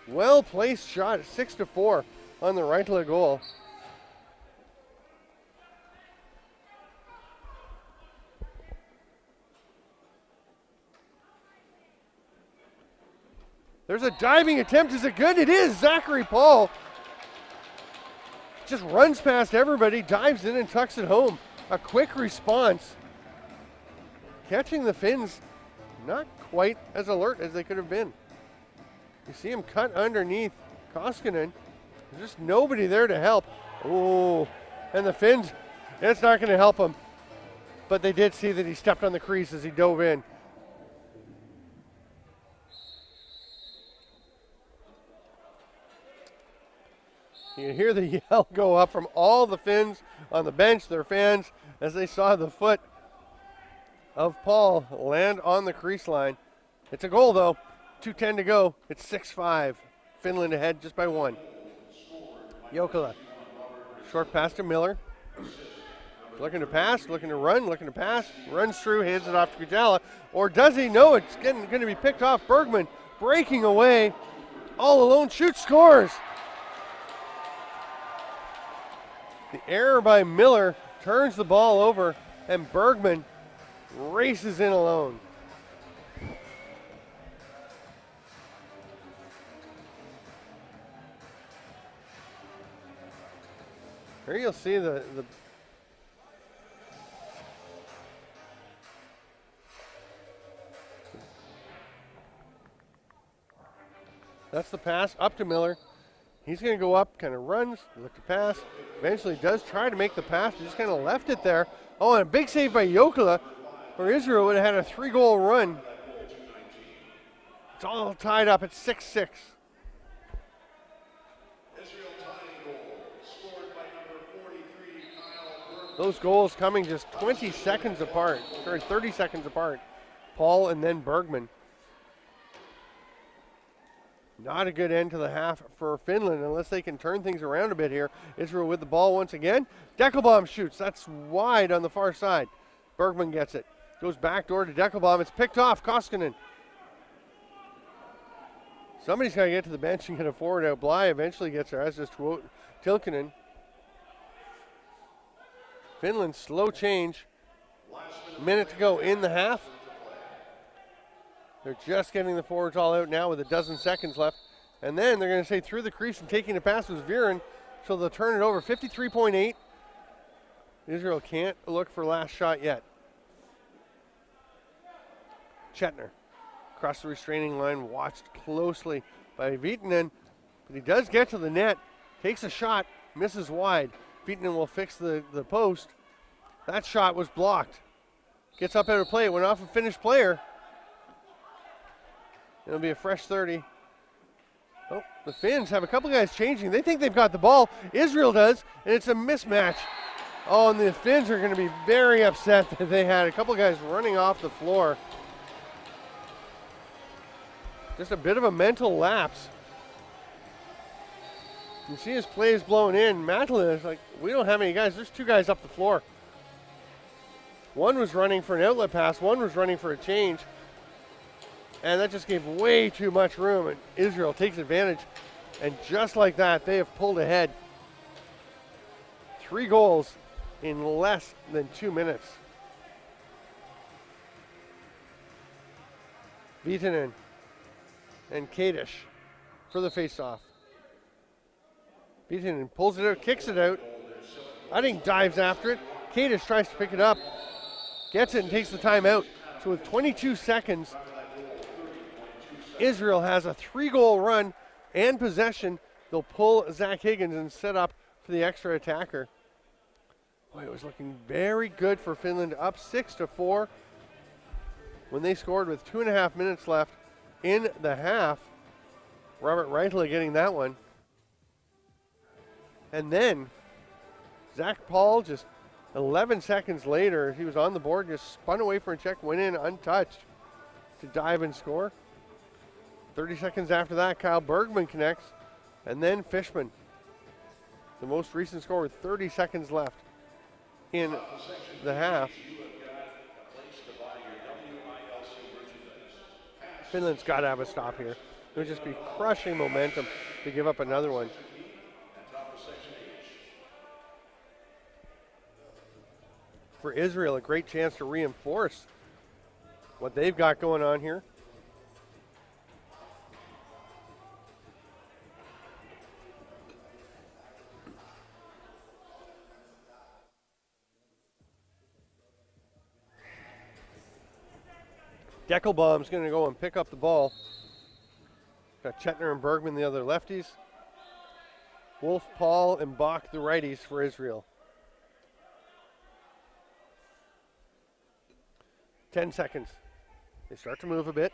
Speaker 1: Well placed shot. 6-4 on the Raitala goal. There's a diving attempt. Is it good? It is. Zachary Paul just runs past everybody, dives in and tucks it home. A quick response. Catching the Finns not quite as alert as they could have been. You see him cut underneath Koskinen. There's just nobody there to help. Oh, and the Finns, it's not going to help him. But they did see that he stepped on the crease as he dove in. You can hear the yell go up from all the Finns on the bench, their fans, as they saw the foot of Paul land on the crease line. It's a goal, though. 2:10 to go. It's 6-5. Finland ahead just by 1. Jokela. Short pass to Miller. Looking to pass, looking to run, looking to pass. Runs through, hands it off to Kujala. Or does he? No, it's going to be picked off. Bergman breaking away. All alone, shoots, scores. The error by Miller turns the ball over, and Bergman races in alone. Here you'll see the that's the pass up to Miller. He's going to go up, kind of runs, look to pass. Eventually does try to make the pass, but just kind of left it there. Oh, and a big save by Jokela, or Israel would have had a 3-goal run. It's all tied up at 6-6. Those goals coming just 20 seconds apart, or 30 seconds apart. Paul and then Bergman. Not a good end to the half for Finland unless they can turn things around a bit here. Israel with the ball once again. Deckelbaum shoots. That's wide on the far side. Bergman gets it. Goes back door to Deckelbaum. It's picked off. Koskinen. Somebody's got to get to the bench and get a forward out. Bly eventually gets there, as does Tilkinen. Finland slow change. Minute to go in the half. They're just getting the forwards all out now with a dozen seconds left. And then they're going to say through the crease and taking the pass was Viren. So they'll turn it over. 53.8. Israel can't look for last shot yet. Chetner across the restraining line, watched closely by Viitanen, but he does get to the net, takes a shot, misses wide. Viitanen will fix the post. That shot was blocked. Gets up out of play, went off a Finnish player. It'll be a fresh 30. Oh, the Finns have a couple guys changing. They think they've got the ball. Israel does, and it's a mismatch. Oh, and the Finns are going to be very upset that they had a couple guys running off the floor. Just a bit of a mental lapse. You see his plays blown in. Matala is like, we don't have any guys. There's two guys up the floor. One was running for an outlet pass. One was running for a change. And that just gave way too much room. And Israel takes advantage. And just like that, they have pulled ahead. 3 goals in less than 2 minutes. Viitanen and Kadish for the faceoff. Viitanen pulls it out, kicks it out. Udding dives after it. Kadish tries to pick it up, gets it and takes the timeout. So with 22 seconds, Israel has a 3-goal run and possession. They'll pull Zach Higgins and set up for the extra attacker. Boy, it was looking very good for Finland, up 6-4 when they scored with 2.5 minutes left in the half. Robert Reitla getting that one. And then Zach Paul, just 11 seconds later, he was on the board, just spun away for a check, went in untouched to dive and score. 30 seconds after that, Kyle Bergman connects, and then Fishman, the most recent score with 30 seconds left in the half. Finland's got to have a stop here. It would just be crushing momentum to give up another one. For Israel, a great chance to reinforce what they've got going on here. Deckelbaum's going to go and pick up the ball. Got Chetner and Bergman, the other lefties. Wolf, Paul, and Bach, the righties for Israel. 10 seconds. They start to move a bit.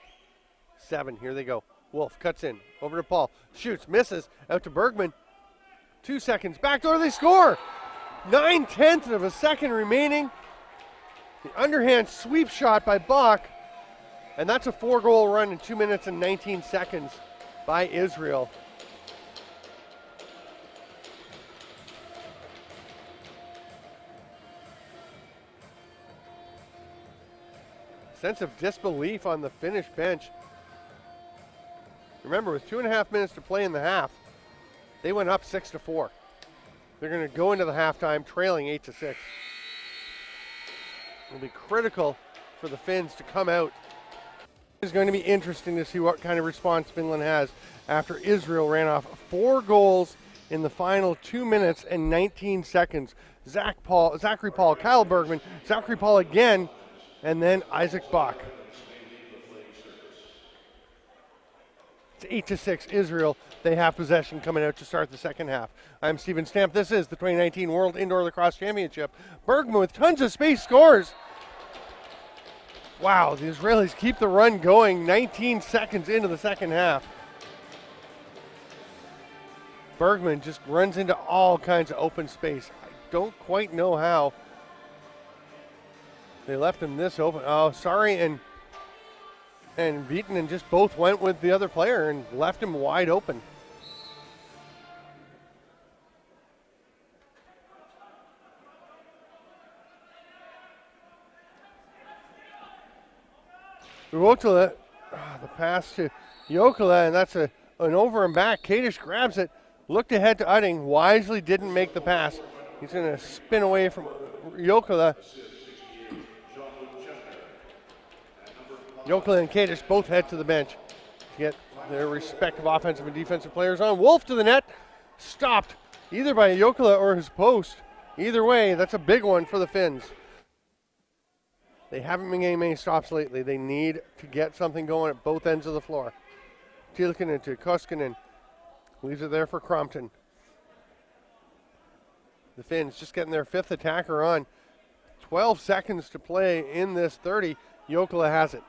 Speaker 1: 7, here they go. Wolf cuts in, over to Paul, shoots, misses, out to Bergman. 2 seconds, backdoor, they score! 9/10 of a second remaining. The underhand sweep shot by Bach, and that's a 4-goal run in 2 minutes and 19 seconds by Israel. Sense of disbelief on the Finnish bench. Remember, with 2.5 minutes to play in the half, they went up 6-4. They're going to go into the halftime trailing 8-6. It'll be critical for the Finns to come out. It's going to be interesting to see what kind of response Finland has after Israel ran off 4 goals in the final 2 minutes and 19 seconds. Zachary Paul, Kyle Bergman, Zachary Paul again, and then Isaac Bach. It's 8-6 Israel. They have possession coming out to start the second half. I'm Steven Stamp. This is the 2019 World Indoor Lacrosse Championship. Bergman with tons of space scores. Wow, the Israelis keep the run going 19 seconds into the second half. Bergman just runs into all kinds of open space. I don't quite know how they left him this open. Oh, sorry, and Viitanen just both went with the other player and left him wide open. Jokela, the pass to Jokela, and that's an over and back. Kadish grabs it, looked ahead to Udding, wisely didn't make the pass. He's going to spin away from Jokela. Jokela and Kadish both head to the bench to get their respective offensive and defensive players on. Wolf to the net, stopped either by Jokela or his post. Either way, that's a big one for the Finns. They haven't been getting many stops lately. They need to get something going at both ends of the floor. Tilkinen to Koskinen. Leaves it there for Crompton. The Finns just getting their 5th attacker on. 12 seconds to play in this 30. Jokela has it.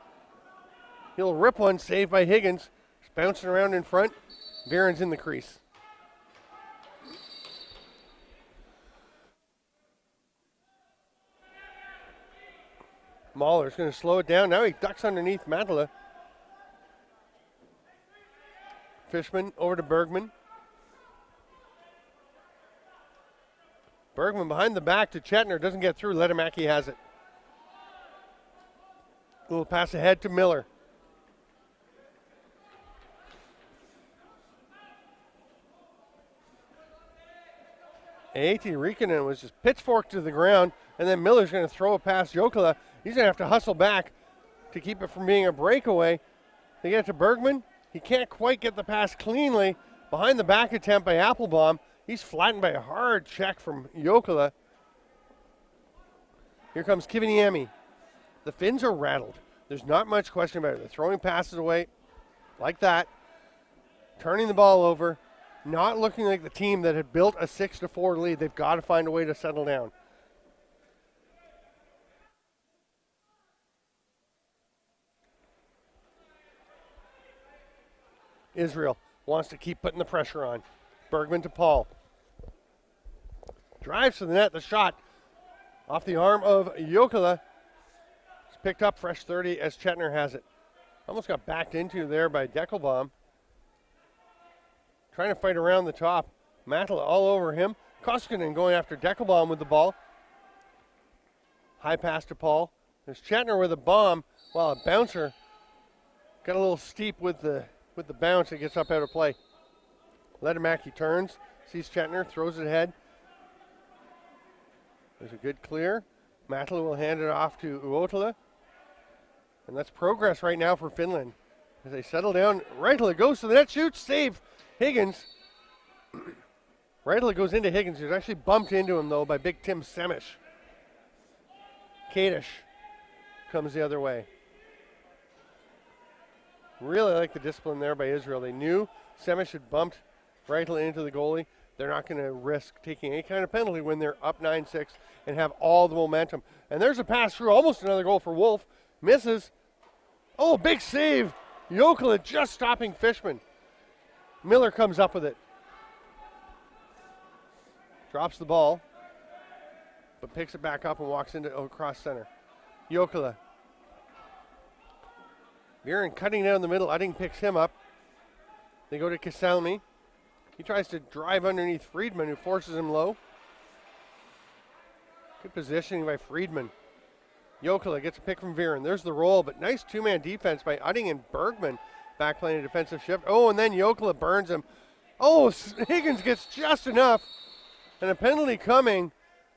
Speaker 1: He'll rip one, saved by Higgins. Just bouncing around in front. Viren's in the crease. Mahler's going to slow it down. Now he ducks underneath Matala. Fishman over to Bergman. Bergman behind the back to Chetner. Doesn't get through. Letamaki has it. A little pass ahead to Miller. A.T. Rikkonen was just pitchforked to the ground, and then Miller's going to throw it past Jokela. He's going to have to hustle back to keep it from being a breakaway. They get it to Bergman. He can't quite get the pass cleanly. Behind the back attempt by Applebaum. He's flattened by a hard check from Jokela. Here comes Kiviniemi. The Finns are rattled. There's not much question about it. They're throwing passes away like that, turning the ball over, not looking like the team that had built a 6-4 lead. They've got to find a way to settle down. Israel wants to keep putting the pressure on. Bergman to Paul. Drives to the net, the shot off the arm of Jokela. It's picked up, fresh 30 as Chetner has it. Almost got backed into there by Deckelbaum. Trying to fight around the top. Matala all over him. Koskinen going after Deckelbaum with the ball. High pass to Paul. There's Chetner with a bomb while a bouncer got a little steep with the bounce. It gets up out of play. Letamaki turns, sees Chetner, throws it ahead. There's a good clear. Matala will hand it off to Uotila. And that's progress right now for Finland. As they settle down, Reitala goes to the net, shoots, save Higgins. Reitala goes into Higgins. He's actually bumped into him, though, by big Tim Semish. Kadish comes the other way. Really like the discipline there by Israel. They knew Semish had bumped Reitala into the goalie. They're not going to risk taking any kind of penalty when they're up 9-6 and have all the momentum. And there's a pass through, almost another goal for Wolf. Misses. Oh, big save. Jokela just stopping Fishman. Miller comes up with it. Drops the ball, but picks it back up and walks into across center. Jokela. Viren cutting down the middle. Udding picks him up. They go to Kasalmi. He tries to drive underneath Friedman, who forces him low. Good positioning by Friedman. Jokela gets a pick from Viren. There's the roll, but nice two-man defense by Udding and Bergman back playing a defensive shift. Oh, and then Jokela burns him. Oh, Higgins gets just enough. And a penalty coming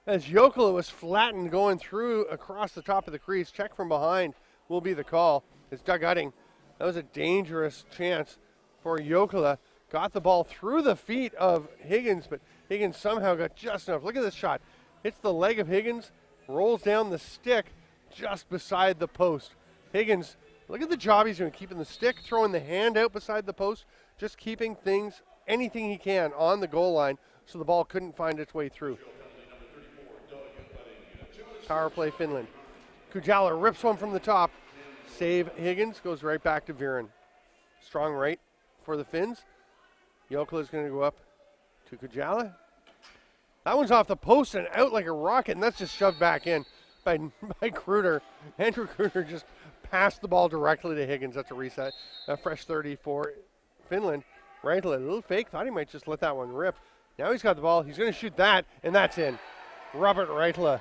Speaker 1: as Jokela was flattened going through across the top of the crease. Check from behind will be the call. It's Doug Udding. That was a dangerous chance for Jokela. Got the ball through the feet of Higgins, but Higgins somehow got just enough. Look at this shot. Hits the leg of Higgins, rolls down the stick just beside the post. Higgins, look at the job he's doing, keeping the stick, throwing the hand out beside the post, just keeping things, anything he can on the goal line so the ball couldn't find its way through. Power play Finland. Kujala rips one from the top. Save Higgins, goes right back to Viren. Strong right for the Finns. Jokela is going to go up to Kujala. That one's off the post and out like a rocket, and that's just shoved back in by Kruder. Andrew Kruder just passed the ball directly to Higgins. That's a reset. A fresh 30 for Finland. Reitala, a little fake. Thought he might just let that one rip. Now he's got the ball. He's going to shoot that, and that's in. Robert Reitala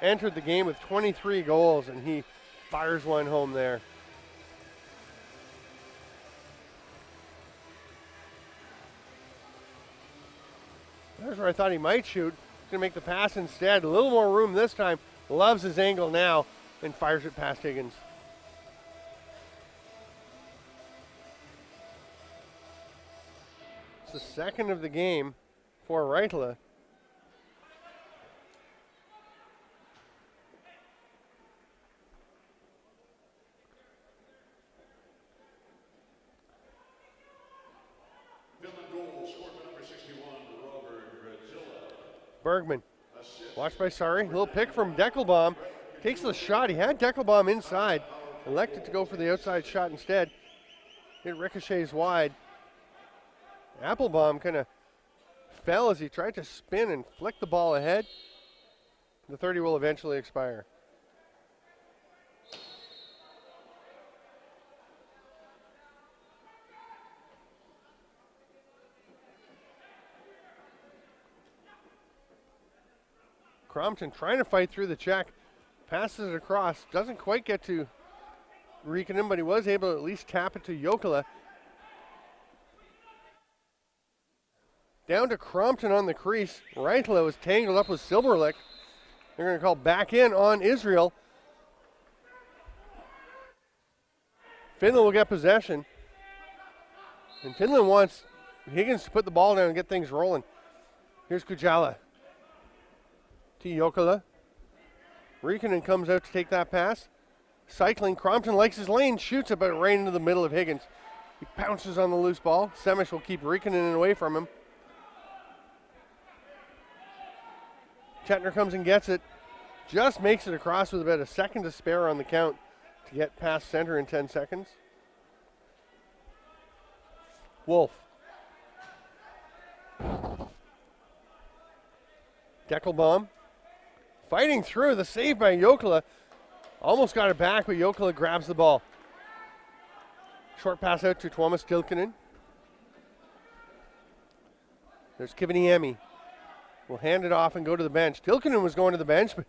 Speaker 1: entered the game with 23 goals, and he fires one home there. There's where I thought he might shoot. He's going to make the pass instead. A little more room this time. Loves his angle now and fires it past Higgins. It's the second of the game for Reitala. Bergman, watched by Sari. Little pick from Deckelbaum. Takes the shot. He had Deckelbaum inside. Elected to go for the outside shot instead. It ricochets wide. Applebaum kind of fell as he tried to spin and flick the ball ahead. The 30 will eventually expire. Crompton trying to fight through the check. Passes it across. Doesn't quite get to Riikonen, but he was able to at least tap it to Jokela. Down to Crompton on the crease. Reichla was tangled up with Silberlich. They're going to call back in on Israel. Finland will get possession. And Finland wants Higgins to put the ball down and get things rolling. Here's Kujala to Jokela. Riikonen comes out to take that pass. Cycling, Crompton likes his lane, shoots it, but right into the middle of Higgins. He pounces on the loose ball. Semish will keep Riikonen away from him. Chetner comes and gets it. Just makes it across with about a second to spare on the count to get past center in 10 seconds. Wolf. Deckelbaum. Fighting through, the save by Jokela. Almost got it back, but Jokela grabs the ball. Short pass out to Tuomas Tilkkinen. There's Kiviniemi. Will hand it off and go to the bench. Tilkkinen was going to the bench, but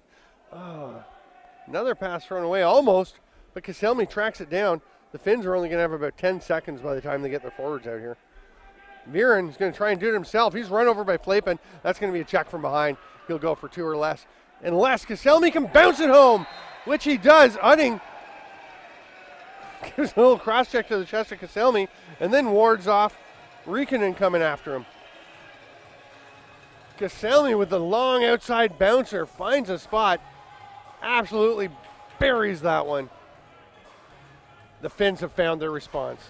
Speaker 1: another pass thrown away almost, but Kaselmi tracks it down. The Finns are only going to have about 10 seconds by the time they get their forwards out here. Viren is going to try and do it himself. He's run over by Flapen. That's going to be a check from behind. He'll go for 2 or less. Unless Kaselmi can bounce it home, which he does. Udding gives a little cross check to the chest of Kaselmi and then wards off Riikonen coming after him. Kaselmi with the long outside bouncer finds a spot, absolutely buries that one. The Finns have found their response.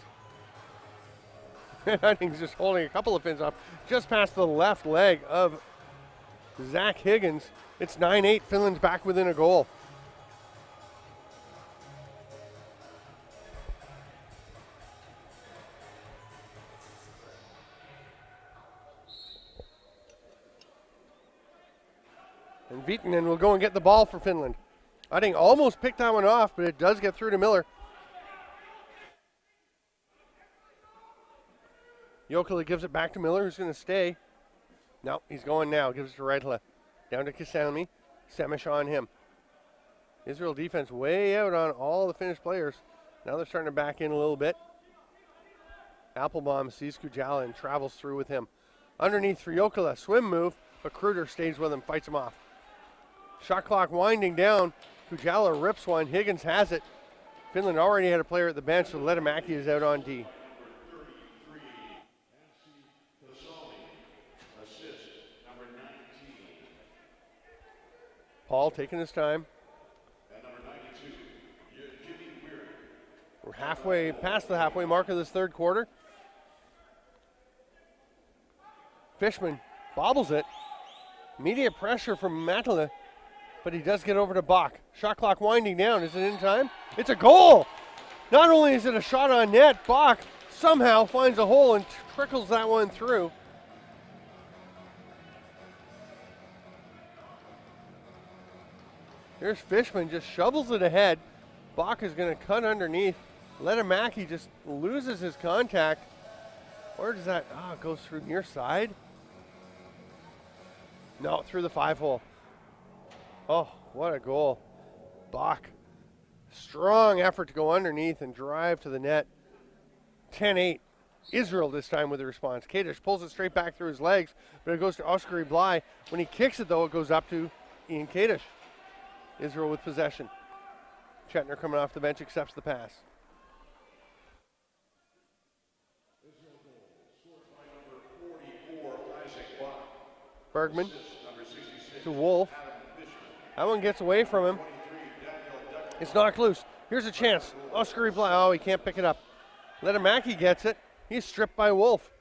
Speaker 1: Udding's just holding a couple of Finns off just past the left leg of Zach Higgins. It's 9-8, Finland's back within a goal. And Viitanen will go and get the ball for Finland. Udding almost picked that one off, but it does get through to Miller. Jokela gives it back to Miller, who's going to stay. No, he's going now. Gives it to Reichla. Down to Kaselmi. Semish on him. Israel defense way out on all the Finnish players. Now they're starting to back in a little bit. Applebaum sees Kujala and travels through with him. Underneath for Jokela. Swim move, but Kruger stays with him, fights him off. Shot clock winding down. Kujala rips one. Higgins has it. Finland already had a player at the bench, so Ledemäki is out on D. Paul taking his time. We're halfway past the halfway mark of this third quarter. Fishman bobbles it. Immediate pressure from Matala, but he does get over to Bach. Shot clock winding down. Is it in time? It's a goal! Not only is it a shot on net, Bach somehow finds a hole and trickles that one through. Here's Fishman, just shovels it ahead. Bach is going to cut underneath. Ledemäki just loses his contact. Where does that, it goes through near side? No, through the 5-hole. Oh, what a goal. Bach, strong effort to go underneath and drive to the net. 10-8. Israel this time with the response. Kadish pulls it straight back through his legs, but it goes to Oskari Bly. When he kicks it, though, it goes up to Ian Kadish. Israel with possession. Chetner coming off the bench accepts the pass. Bergman to Wolf. That one gets away from him. It's knocked loose. Here's a chance. Oskari Bly. Oh, he can't pick it up. Ledemäki gets it. He's stripped by Wolf.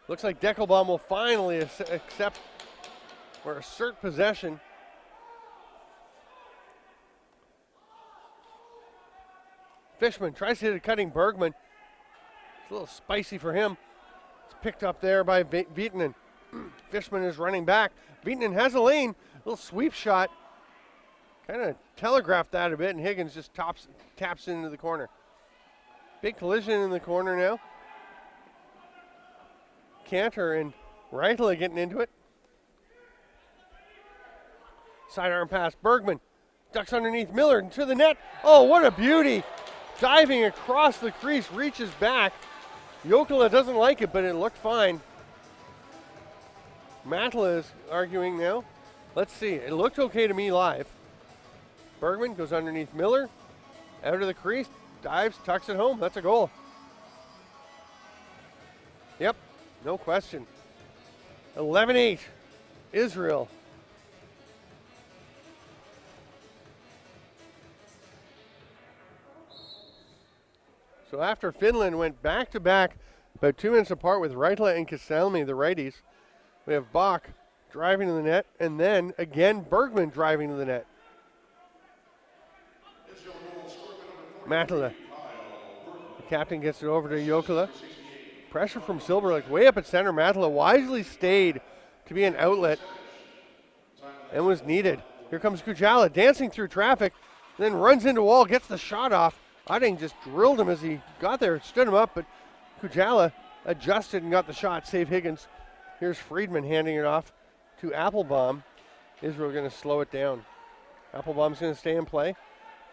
Speaker 1: Looks like Deckelbaum will finally accept or assert possession. Fishman tries to hit a cutting Bergman. It's a little spicy for him. It's picked up there by Viitanen. Fishman is running back. Viitanen has a lane. Little sweep shot. Kind of telegraphed that a bit, and Higgins just taps into the corner. Big collision in the corner now. Cantor and Reitla getting into it. Sidearm pass. Bergman ducks underneath Miller into the net. Oh, what a beauty. Diving across the crease, reaches back. Jokela doesn't like it, but it looked fine. Matla is arguing now. Let's see. It looked okay to me live. Bergman goes underneath Miller. Out of the crease. Dives, tucks it home. That's a goal. Yep, no question. 11-8. Israel. So after Finland went back-to-back, about 2 minutes apart with Reitla and Kaselmi, the righties, we have Bach driving to the net, and then again Bergman driving to the net. Matala. The captain gets it over to Jokela. Pressure from Silberlich way up at center. Matala wisely stayed to be an outlet and was needed. Here comes Kujala dancing through traffic, then runs into wall, gets the shot off. Odding just drilled him as he got there, stood him up, but Kujala adjusted and got the shot, save Higgins. Here's Friedman handing it off to Applebaum. Israel going to slow it down. Applebaum's going to stay in play.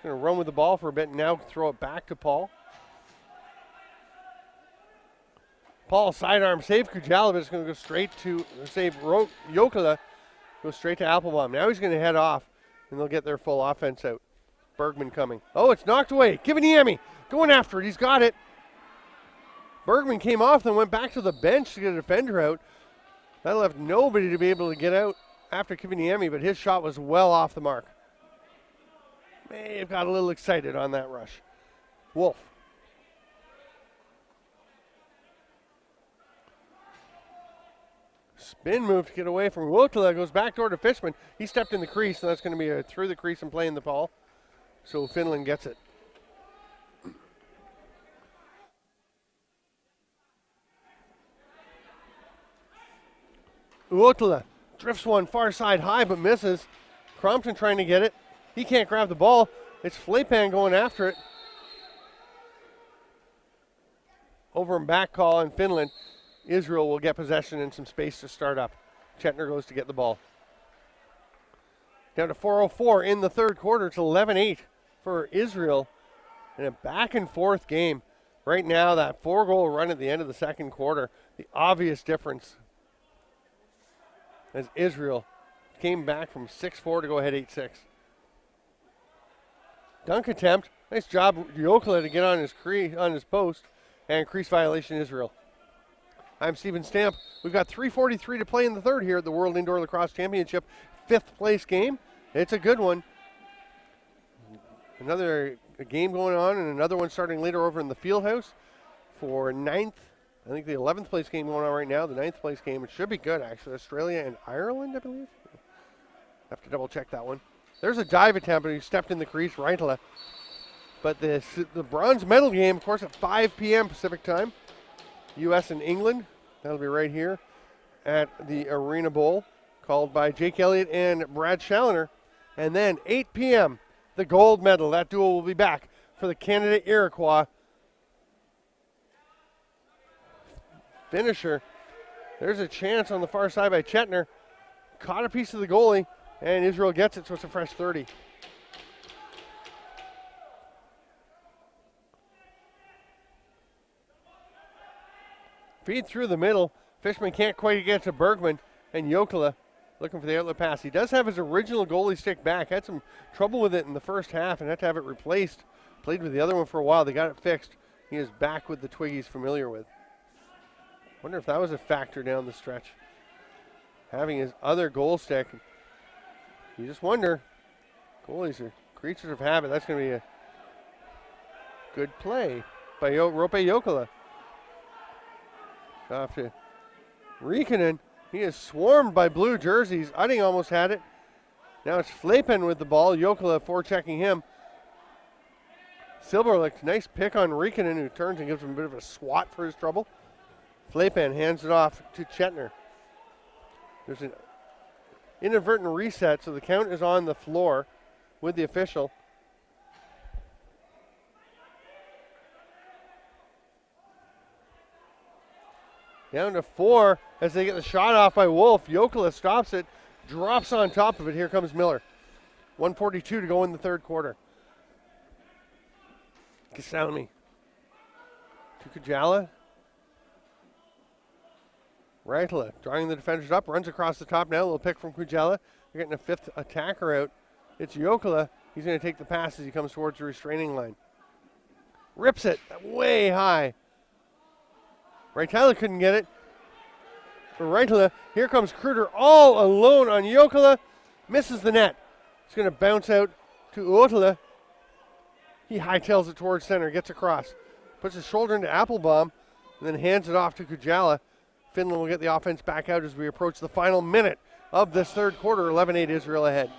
Speaker 1: Going to run with the ball for a bit and now throw it back to Paul. Paul sidearm save Kujala, but it's going to go straight to save Jokela. Go straight to Applebaum. Now he's going to head off and they'll get their full offense out. Bergman coming. Oh, it's knocked away. Kiviniemi going after it. He's got it. Bergman came off, then went back to the bench to get a defender out. That left nobody to be able to get out after Kiviniemi, but his shot was well off the mark. May have got a little excited on that rush. Wolf. Spin move to get away from Wilkela. Goes backdoor to Fishman. He stepped in the crease, and that's going to be a through the crease and playing the ball. So Finland gets it. Uotila drifts one far side high but misses. Crompton trying to get it. He can't grab the ball. It's Flapan going after it. Over and back call in Finland. Israel will get possession and some space to start up. Chetner goes to get the ball. Down to 4:04 in the third quarter. It's 11-8 for Israel in a back and forth game. Right now, that 4-goal run at the end of the second quarter, the obvious difference as Israel came back from 6-4 to go ahead 8-6. Dunk attempt. Nice job, Jokela, to get on his post, and crease violation Israel. I'm Steven Stamp. We've got 3:43 to play in the third here at the World Indoor Lacrosse Championship, 5th place game. It's a good one. Another game going on, and another one starting later over in the Fieldhouse for 9th. I think the 11th place game going on right now, the 9th place game. It should be good, actually. Australia and Ireland, I believe. Have to double check that one. There's a dive attempt, and he stepped in the crease, Reitla. But the bronze medal game, of course, at 5 p.m. Pacific time. U.S. and England. That'll be right here at the Arena Bowl, called by Jake Elliott and Brad Challoner. And then 8 p.m., the gold medal. That duel will be back for the Canada Iroquois. Finisher. There's a chance on the far side by Chetner. Caught a piece of the goalie, and Israel gets it, so it's a fresh 30. Feed through the middle. Fishman can't quite get to Bergman, and Jokela looking for the outlet pass. He does have his original goalie stick back. Had some trouble with it in the first half and had to have it replaced. Played with the other one for a while. They got it fixed. He is back with the twig he's familiar with. Wonder if that was a factor down the stretch. Having his other goal stick. You just wonder. Goalies are creatures of habit. That's going to be a good play by Rope Jokela. Off to Riikonen. He is swarmed by blue jerseys. Udding almost had it. Now it's Flapen with the ball. Jokela forechecking him. Silberlich, nice pick on Riekinen, who turns and gives him a bit of a swat for his trouble. Flapen hands it off to Chetner. There's an inadvertent reset, so the count is on the floor with the official. Down to 4 as they get the shot off by Wolf. Jokela stops it, drops on top of it. Here comes Miller. 1:42 to go in the third quarter. Kasalmi to Kujala. Raitala drawing the defenders up, runs across the top now. A little pick from Kujala. They're getting a fifth attacker out. It's Jokela. He's going to take the pass as he comes towards the restraining line. Rips it way high. Raitala couldn't get it. For Raitala, here comes Kruger all alone on Jokela. Misses the net. It's going to bounce out to Uotila. He hightails it towards center, gets across. Puts his shoulder into Applebaum, and then hands it off to Kujala. Finland will get the offense back out as we approach the final minute of this third quarter. 11-8 Israel ahead.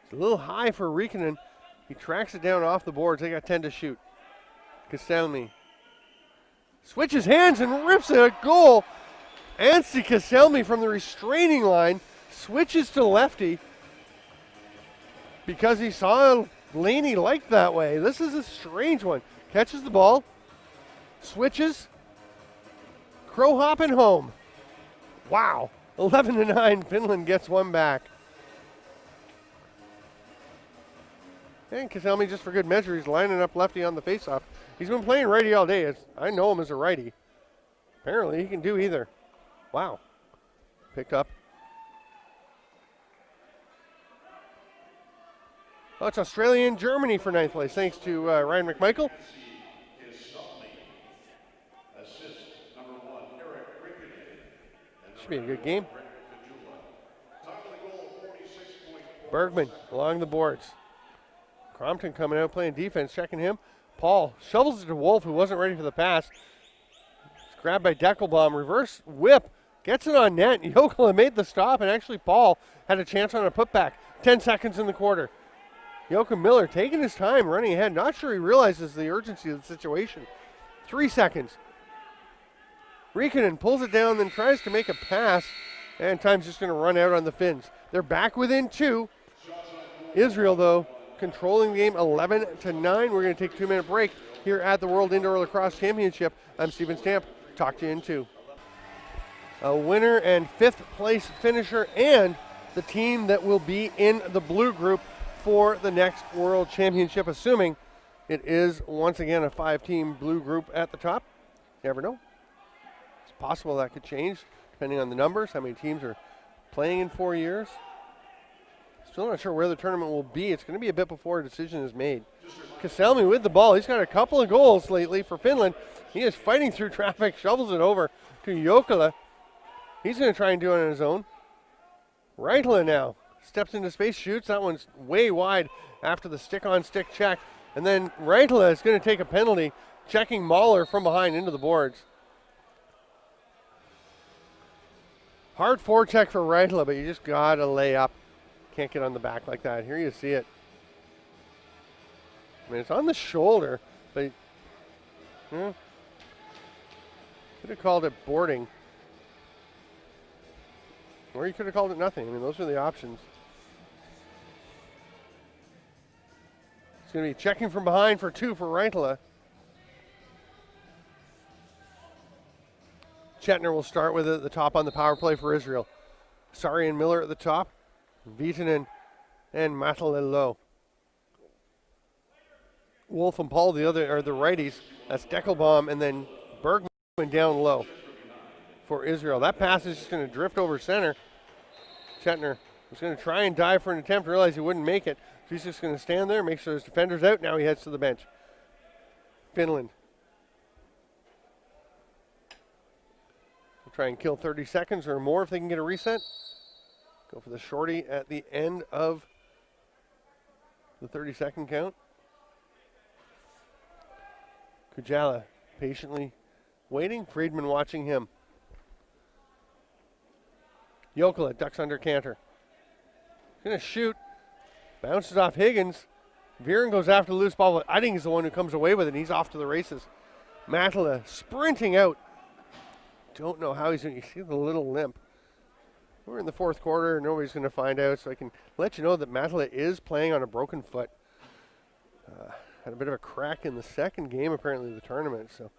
Speaker 1: It's a little high for Riekinen. He tracks it down off the boards. They got 10 to shoot. Kaselmi switches hands and rips it. A goal. Anssi Kaselmi from the restraining line switches to lefty because he saw Laney like that way. This is a strange one. Catches the ball, switches, crow hopping home. Wow. 11-9, Finland gets one back. And Kaselmi, just for good measure, he's lining up lefty on the faceoff. He's been playing righty all day. I know him as a righty. Apparently he can do either. Wow. Picked up. Oh, it's Australia and Germany for ninth place, thanks to Ryan McMichael. Should be a good game. Bergman along the boards. Crompton coming out playing defense, checking him. Paul shovels it to Wolf, who wasn't ready for the pass. It's grabbed by Deckelbaum. Reverse whip. Gets it on net. Jokela made the stop, and actually Paul had a chance on a putback. 10 seconds in the quarter. Joachim Miller taking his time, running ahead. Not sure he realizes the urgency of the situation. 3 seconds. Riekinen pulls it down, then tries to make a pass, and time's just going to run out on the Finns. They're back within 2. Israel, though, controlling the game 11-9. We're going to take a 2-minute break here at the World Indoor Lacrosse Championship. I'm Steven Stamp. Talk to you in 2. A winner and 5th place finisher, and the team that will be in the blue group for the next World Championship, assuming it is once again a 5-team blue group at the top. You never know. It's possible that could change depending on the numbers, how many teams are playing in 4 years. Still not sure where the tournament will be. It's going to be a bit before a decision is made. Kaselmi with the ball. He's got a couple of goals lately for Finland. He is fighting through traffic, shovels it over to Jokela. He's going to try and do it on his own. Raitala now steps into space, shoots. That one's way wide after the stick-on-stick check. And then Raitala is going to take a penalty, checking Mahler from behind into the boards. Hard forecheck for Raitala, but you just got to lay up. Can't get on the back like that. Here you see it. I mean, it's on the shoulder, but could have called it boarding. Or you could have called it nothing. I mean, those are the options. It's going to be checking from behind for 2 for Raitala. Chetner will start with it at the top on the power play for Israel. Sari and Miller at the top. Viitanen and Matalelo. Wolf and Paul, the other are the righties. That's Deckelbaum and then Bergman down low for Israel. That pass is just going to drift over center. Chetner was going to try and dive for an attempt, realize he wouldn't make it. So he's just going to stand there, make sure his defender's out. Now he heads to the bench. Finland. We'll try and kill 30 seconds or more if they can get a reset. Go for the shorty at the end of the 30-second count. Kujala patiently waiting. Friedman watching him. Jokela ducks under canter. Going to shoot. Bounces off Higgins. Viren goes after the loose ball, but I think he's the one who comes away with it, and he's off to the races. Matala sprinting out. Don't know how he's going to. You see the little limp. We're in the fourth quarter. Nobody's going to find out, so I can let you know that Matala is playing on a broken foot. Had a bit of a crack in the second game, apparently, of the tournament. So,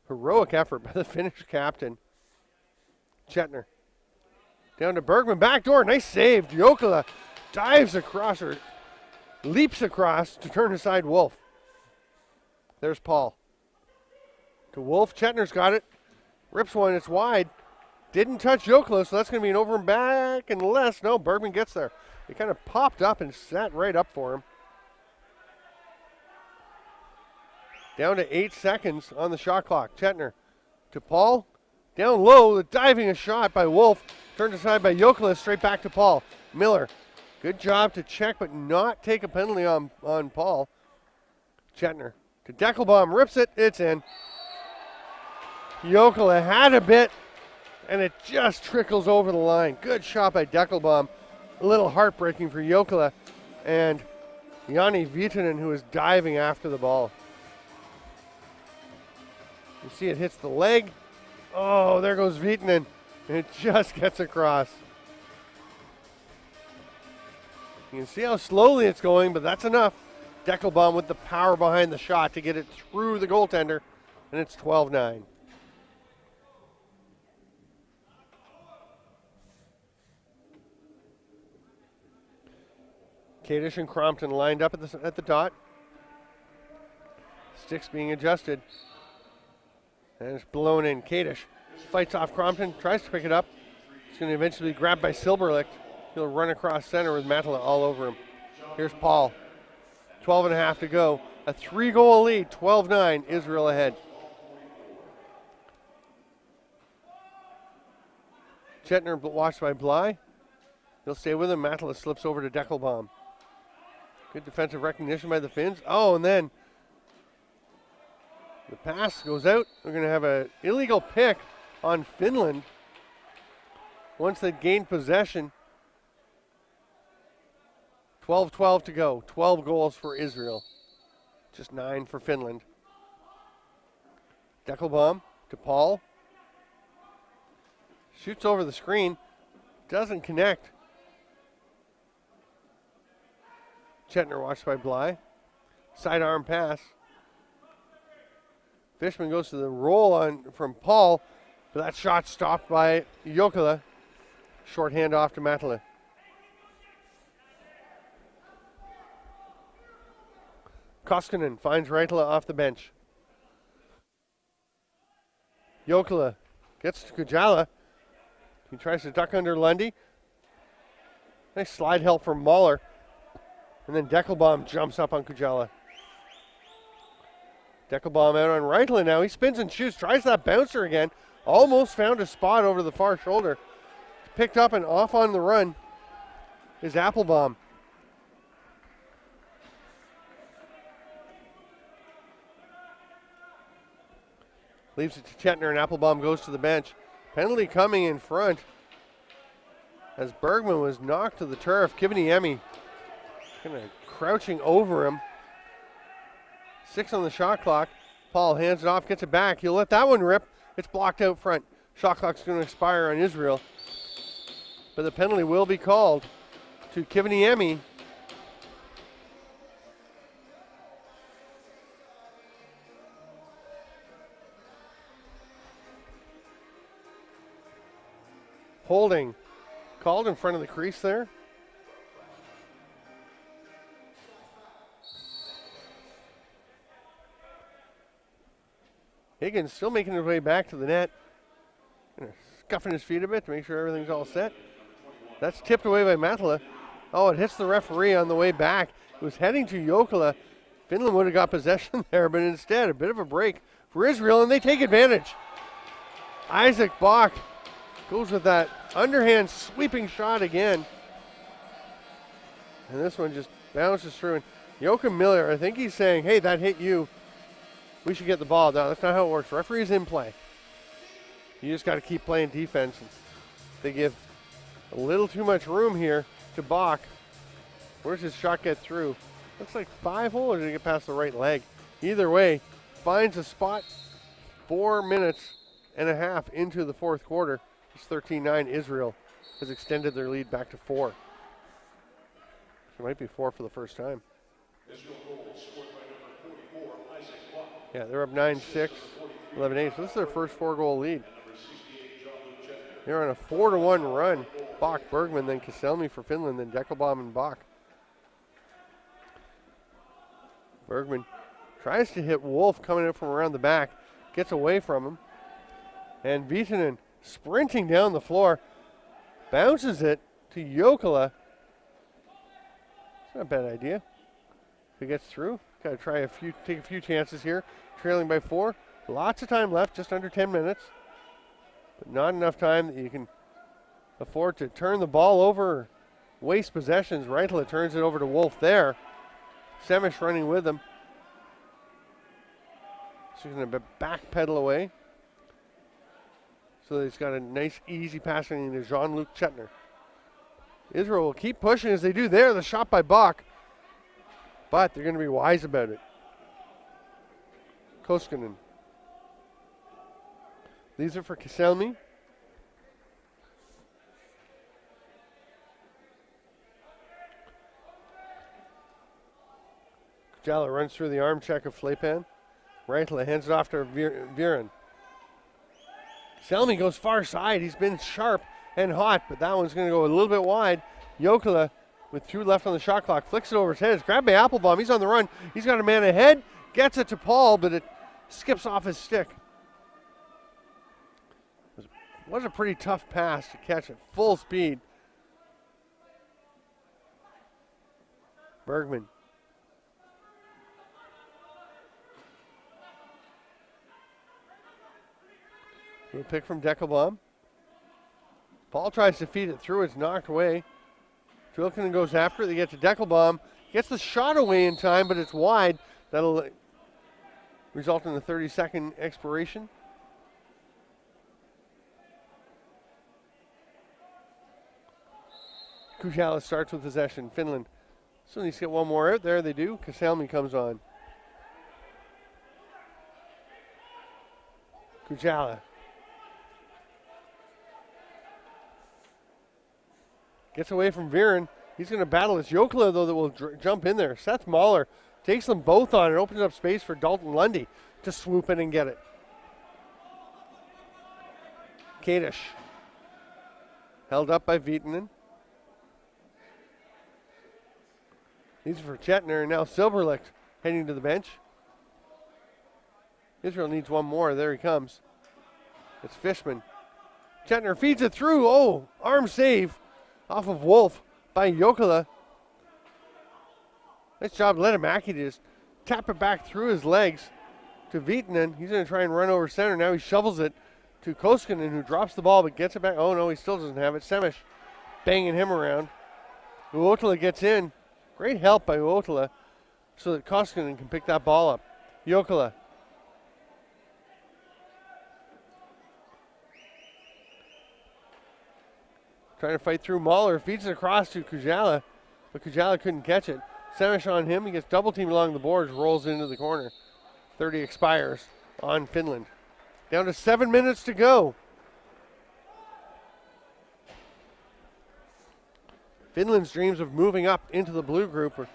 Speaker 1: heroic effort by the Finnish captain. Chetner. Down to Bergman. Backdoor. Nice save. Jokela dives across, or leaps across to turn aside Wolf. There's Paul. To Wolf. Chetner's got it. Rips one. It's wide. Didn't touch Jokela, so that's going to be an over and back unless, no, Bergman gets there. He kind of popped up and sat right up for him. Down to 8 seconds on the shot clock. Chetner to Paul. Down low, diving a shot by Wolf. Turned aside by Jokela, straight back to Paul. Miller, good job to check but not take a penalty on Paul. Chetner to Deckelbaum, rips it, it's in. Jokela had a bit, and it just trickles over the line. Good shot by Deckelbaum. A little heartbreaking for Jokela and Jani Viitanen, who is diving after the ball. You see it hits the leg. Oh, there goes Viitanen. It just gets across. You can see how slowly it's going, but that's enough. Deckelbaum with the power behind the shot to get it through the goaltender, and it's 12-9. Kadish and Crompton lined up at the dot. Sticks being adjusted. And it's blown in. Kadish fights off Crompton, tries to pick it up. It's going to eventually be grabbed by Silberlicht. He'll run across center with Matala all over him. Here's Paul. 12 and a half to go. A 3-goal lead, 12-9, Israel ahead. Chetner watched by Bly. He'll stay with him. Matala slips over to Deckelbaum. Good defensive recognition by the Finns. Oh, and then the pass goes out. We're going to have an illegal pick on Finland once they gain possession. 12-12 to go. 12 goals for Israel. Just 9 for Finland. Deckelbaum to Paul. Shoots over the screen. Doesn't connect. Chetner watched by Bly. Sidearm pass. Fishman goes to the roll on from Paul, but that shot stopped by Jokela. Short hand off to Matala. Koskinen finds Raitala off the bench. Jokela gets to Kujala. He tries to duck under Lundy. Nice slide help from Mahler. And then Deckelbaum jumps up on Kujala. Deckelbaum out on Raitala now. He spins and shoots, tries that bouncer again. Almost found a spot over the far shoulder. Picked up and off on the run is Applebaum. Leaves it to Chetner, and Applebaum goes to the bench. Penalty coming in front as Bergman was knocked to the turf. Kiviniemi kind of crouching over him. 6 on the shot clock. Paul hands it off, gets it back. He'll let that one rip. It's blocked out front. Shot clock's going to expire on Israel. But the penalty will be called to Kiviniemi. Holding called in front of the crease there. Higgins still making his way back to the net. Scuffing his feet a bit to make sure everything's all set. That's tipped away by Matala. Oh, it hits the referee on the way back. It was heading to Jokela. Finland would have got possession there, but instead a bit of a break for Israel, and they take advantage. Isaac Bach goes with that underhand sweeping shot again. And this one just bounces through. And Joachim Miller, I think he's saying, hey, that hit you. We should get the ball. No, that's not how it works. Referee's in play. You just got to keep playing defense. They give a little too much room here to Bach. Where's his shot get through? Looks like 5-hole, or did he get past the right leg? Either way, finds a spot. 4 minutes and a half into the fourth quarter. It's 13-9. Israel has extended their lead back to 4. It might be 4 for the first time.
Speaker 2: Israel goal scored by number 44, Isaac Watt.
Speaker 1: Yeah, they're up 9-6, 11-8. So this is their first 4-goal lead.
Speaker 2: Number 68, John-Luc Chetner.
Speaker 1: They're on a 4-1 run. Bach, Bergman, then Kaselny for Finland, then Deckelbaum and Bach. Bergman tries to hit Wolf coming in from around the back. Gets away from him. And Viitanen sprinting down the floor. Bounces it to Jokela. It's not a bad idea. If he gets through, got to try take a few chances here. Trailing by 4. Lots of time left, just under 10 minutes. But not enough time that you can afford to turn the ball over, waste possessions. Reitala turns it over to Wolf there. Semish running with him. So he's going to backpedal away. So he's got a nice, easy passing to Jean-Luc Chetner. Israel will keep pushing as they do there. The shot by Bach. But they're going to be wise about it. Koskinen. These are for Kaselny. Jala runs through the arm check of Flepan. Reitala hands it off to Viren. Selmy goes far side. He's been sharp and hot, but that one's going to go a little bit wide. Jokela, with 2 left on the shot clock, flicks it over his head. It's grabbed by Applebaum. He's on the run. He's got a man ahead. Gets it to Paul, but it skips off his stick. It was a pretty tough pass to catch at full speed. Bergman. Little pick from Deckelbaum. Paul tries to feed it through. It's knocked away. Trilkinen goes after it. They get to Deckelbaum. Gets the shot away in time, but it's wide. That'll result in a 30-second expiration. Kujala starts with possession. Finland still needs to get one more out there. They do. Kaselmi comes on. Kujala. Gets away from Viren. He's going to battle. It's Jokela, though, that will jump in there. Seth Mahler takes them both on and opens up space for Dalton Lundy to swoop in and get it. Kadish. Held up by Viitanen. These are for Chetner, and now Silberlicht heading to the bench. Israel needs one more. There he comes. It's Fishman. Chetner feeds it through. Oh, arm save off of Wolf by Jokela. Nice job, Letamaki to just tap it back through his legs to Viitanen. He's going to try and run over center. Now he shovels it to Koskinen, who drops the ball but gets it back. Oh, no, he still doesn't have it. Semish banging him around. Uotila gets in. Great help by Uotila so that Koskinen can pick that ball up. Jokela. Trying to fight through Mahler. Feeds it across to Kujala, but Kujala couldn't catch it. Semish on him. He gets double teamed along the boards, rolls into the corner. 30 expires on Finland. Down to 7 minutes to go. Finland's dreams of moving up into the blue group are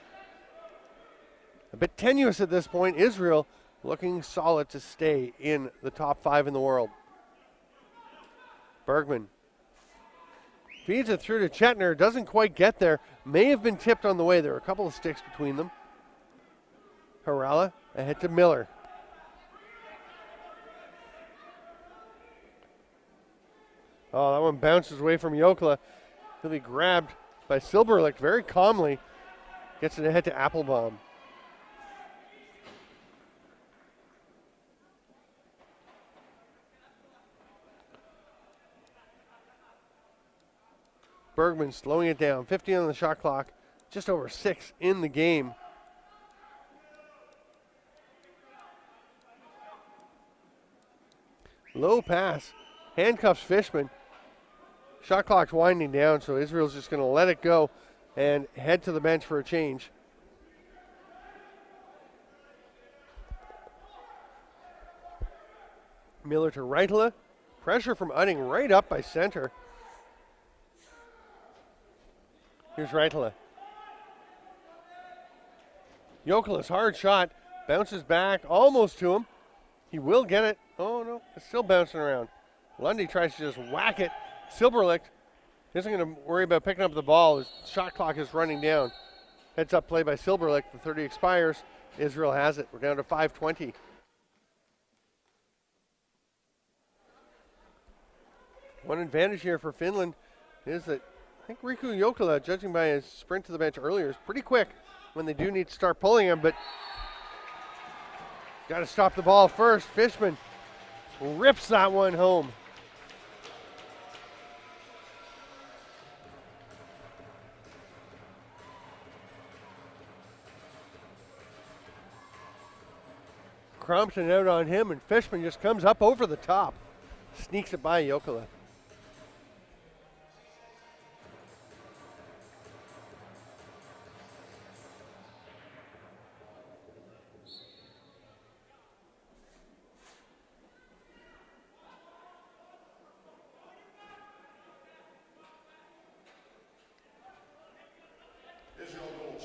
Speaker 1: a bit tenuous at this point. Israel looking solid to stay in the top 5 in the world. Bergman feeds it through to Chetner. Doesn't quite get there. May have been tipped on the way. There are a couple of sticks between them. Harala ahead to Miller. Oh, that one bounces away from Jokela. He'll be grabbed by Silberlicht very calmly. Gets it ahead to Applebaum. Bergman slowing it down. 50 on the shot clock. Just over 6 in the game. Low pass handcuffs Fishman. Shot clock's winding down, so Israel's just going to let it go and head to the bench for a change. Miller to Reitala. Pressure from Utting right up by center. Here's Reitala. Jokela's hard shot. Bounces back almost to him. He will get it. Oh, no. It's still bouncing around. Lundy tries to just whack it. Silberlicht isn't going to worry about picking up the ball. His shot clock is running down. Heads up play by Silberlicht. The 30 expires. Israel has it. We're down to 5:20. One advantage here for Finland is that I think Riku Jokela, judging by his sprint to the bench earlier, is pretty quick when they do need to start pulling him, but got to stop the ball first. Fishman rips that one home. Crompton out on him, and Fishman just comes up over the top. Sneaks it by Jokela.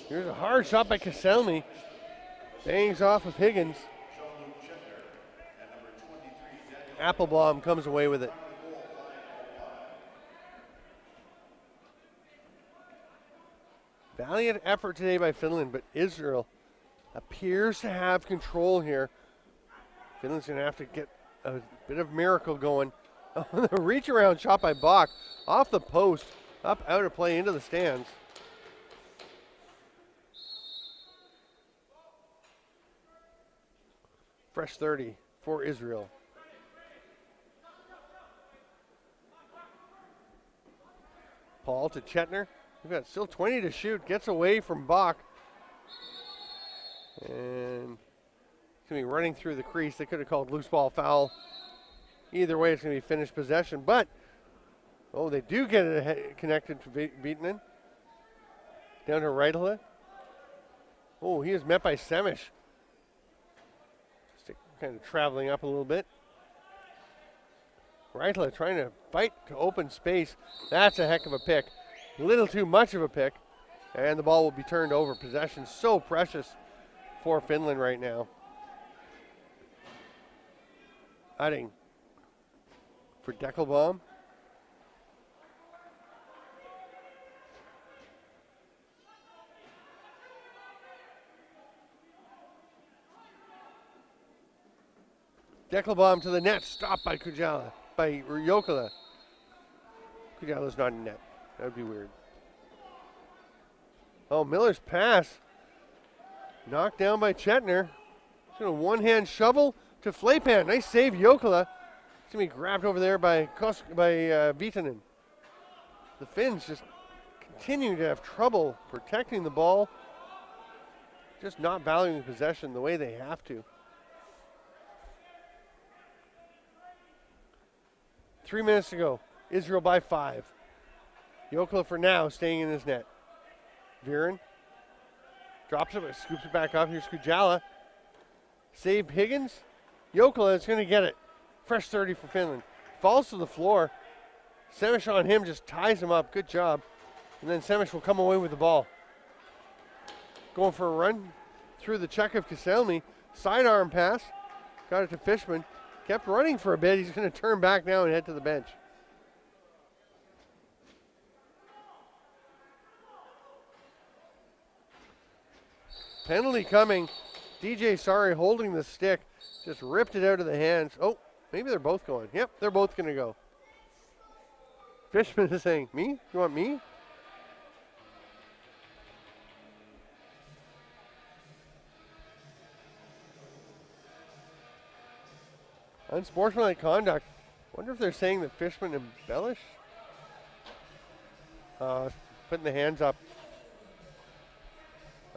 Speaker 1: Here's a hard shot by Kaselny. Bangs off of Higgins. Applebaum comes away with it. Valiant effort today by Finland, but Israel appears to have control here. Finland's going to have to get a bit of miracle going. The reach around shot by Bach off the post, up out of play into the stands. Fresh 30 for Israel. Paul to Chetner. We've got still 20 to shoot. Gets away from Bach. And it's going to be running through the crease. They could have called loose ball foul. Either way, it's going to be finished possession. But, oh, they do get it connected to Viitanen. Down to Reitala. Oh, he is met by Semish. Stick kind of traveling up a little bit. Reitala trying to fight to open space. That's a heck of a pick. A little too much of a pick. And the ball will be turned over. Possession so precious for Finland right now. Utting for Deckelbaum. Deckelbaum to the net. Stopped by Kujala. By Jokela. Kujala's not in net. That would be weird. Oh, Miller's pass. Knocked down by Chetner. It's a one-hand shovel to Flapan. Nice save, Jokela. It's going to be grabbed over there by Viitanen. The Finns just continue to have trouble protecting the ball. Just not valuing possession the way they have to. 3 minutes to go. Israel by 5. Jokela for now staying in his net. Viren drops it, but scoops it back up. Here's Kujala. Save Higgins. Jokela is going to get it. Fresh 30 for Finland. Falls to the floor. Semish on him just ties him up. Good job. And then Semish will come away with the ball. Going for a run through the check of Kaselny. Sidearm pass. Got it to Fishman. Kept running for a bit. He's going to turn back now and head to the bench. Penalty coming. DJ Sari holding the stick. Just ripped it out of the hands. Oh, maybe they're both going. Yep, they're both going to go. Fishman is saying, me? You want me? Unsportsmanlike conduct. Wonder if they're saying that Fishman embellished? Putting the hands up.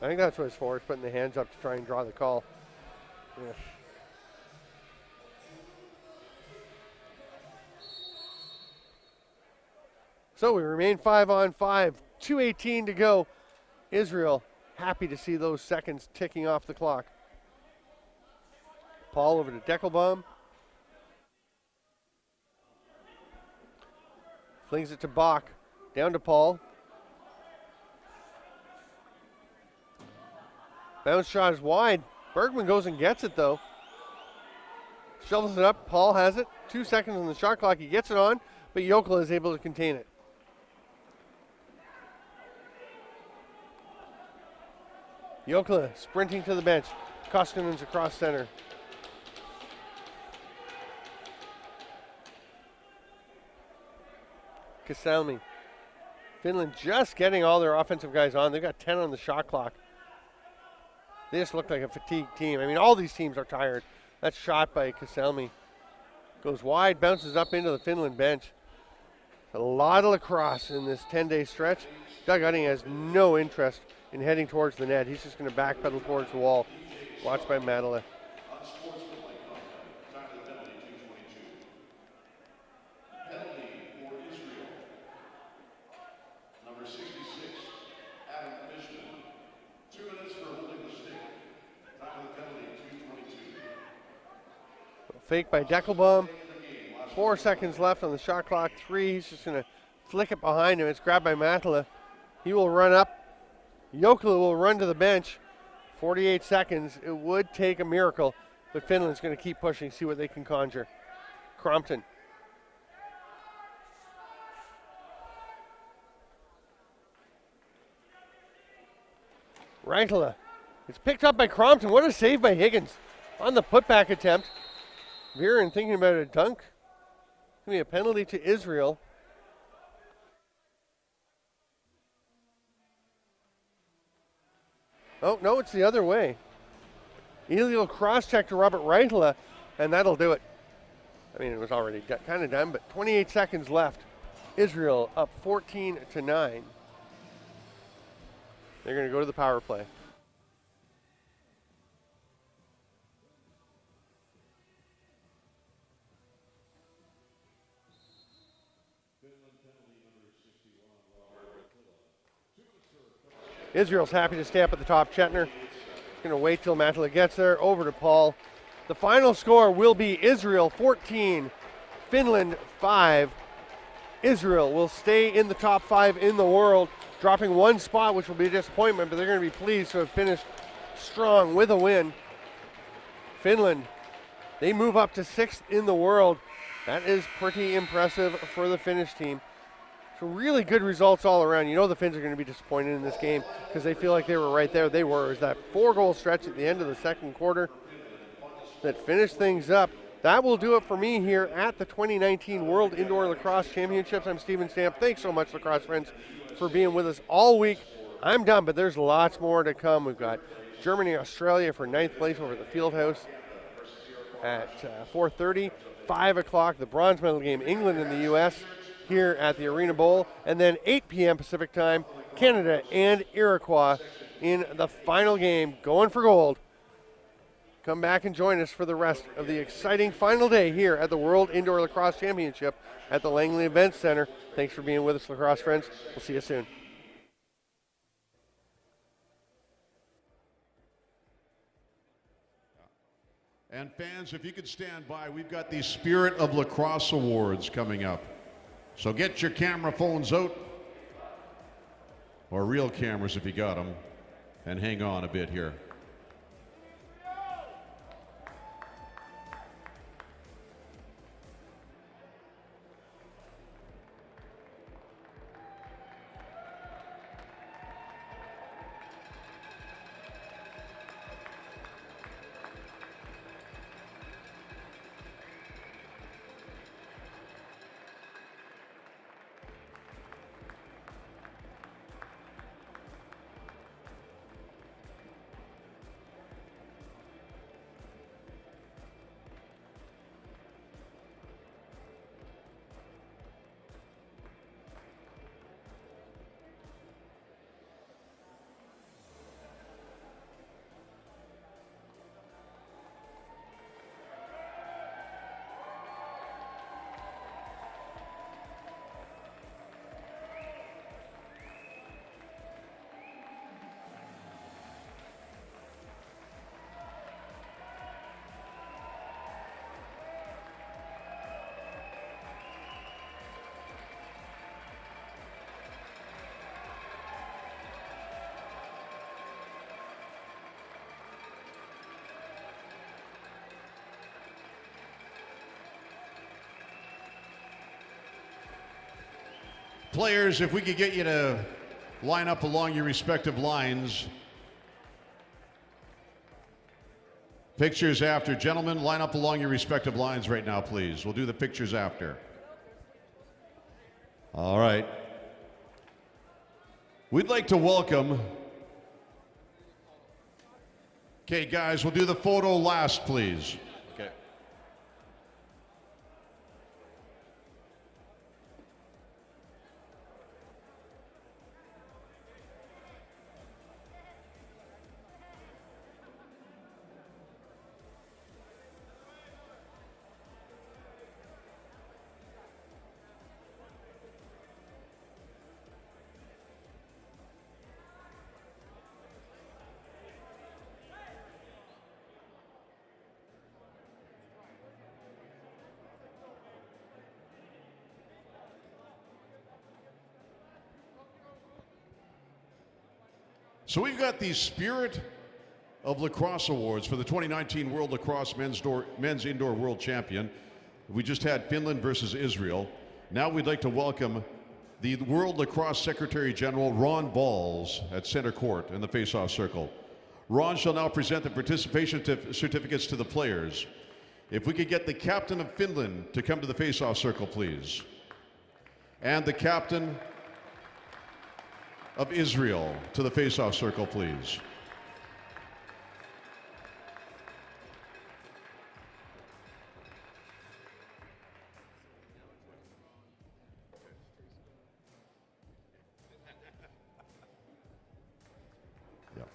Speaker 1: I think that's what it's for. It's putting the hands up to try and draw the call. Yeah. So we remain 5-on-5, 2:18 to go. Israel happy to see those seconds ticking off the clock. Paul over to Deckelbaum. Flings it to Bach. Down to Paul. Bounce shot is wide. Bergman goes and gets it though. Shovels it up. Paul has it. 2 seconds on the shot clock. He gets it on, but Jokela is able to contain it. Jokela sprinting to the bench. Koskinen's across center. Kasalmi. Finland just getting all their offensive guys on. They've got 10 on the shot clock. They just look like a fatigued team. I mean, all these teams are tired. That shot by Kasalmi goes wide, bounces up into the Finland bench. A lot of lacrosse in this 10-day stretch. Doug Utting has no interest in heading towards the net. He's just going to backpedal towards the wall. Watched by Matala. Fake by Deckelbaum. 4 seconds left on the shot clock. 3. He's just going to flick it behind him. It's grabbed by Matala. He will run up. Jokela will run to the bench. 48 seconds. It would take a miracle, but Finland's going to keep pushing, see what they can conjure. Crompton. Raitala. It's picked up by Crompton. What a save by Higgins on the putback attempt. Viren thinking about a dunk. It's going to be a penalty to Israel. Oh, no, it's the other way. Illegal cross-check to Robert Raitala, and that'll do it. I mean, it was already kind of done, but 28 seconds left. Israel up 14-9. They're going to go to the power play. Israel's happy to stay up at the top. Chetner going to wait till Matala gets there. Over to Paul. The final score will be Israel 14, Finland 5. Israel will stay in the top 5 in the world, dropping 1 spot, which will be a disappointment, but they're going to be pleased to have finished strong with a win. Finland, they move up to 6th in the world. That is pretty impressive for the Finnish team. So really good results all around. You know the Finns are going to be disappointed in this game because they feel like they were right there. They were. It was that 4-goal stretch at the end of the second quarter that finished things up. That will do it for me here at the 2019 World Indoor Lacrosse Championships. I'm Steven Stamp. Thanks so much, lacrosse friends, for being with us all week. I'm done, but there's lots more to come. We've got Germany, Australia for 9th place over at the Fieldhouse at 4:30. 5 o'clock, the bronze medal game, England and the U.S. here at the Arena Bowl. And then 8 p.m. Pacific time, Canada and Iroquois in the final game, going for gold. Come back and join us for the rest of the exciting final day here at the World Indoor Lacrosse Championship at the Langley Events Center. Thanks for being with us, lacrosse friends. We'll see you soon.
Speaker 2: And fans, if you could stand by, we've got the Spirit of Lacrosse Awards coming up. So get your camera phones out, or real cameras if you got them, and hang on a bit here. Players, if we could get you to line up along your respective lines. Pictures after. Gentlemen, line up along your respective lines right now, please. We'll do the pictures after. All right. We'd like to welcome. Okay, guys, we'll do the photo last, please. Okay. So we've got the Spirit of Lacrosse Awards for the 2019 World Lacrosse Men's Indoor World Champion. We just had Finland versus Israel. Now we'd like to welcome the World Lacrosse Secretary General, Ron Balls, at center court in the face-off circle. Ron shall now present the participation certificates to the players. If we could get the captain of Finland to come to the face-off circle, please. And the captain of Israel to the face-off circle, please. Yep.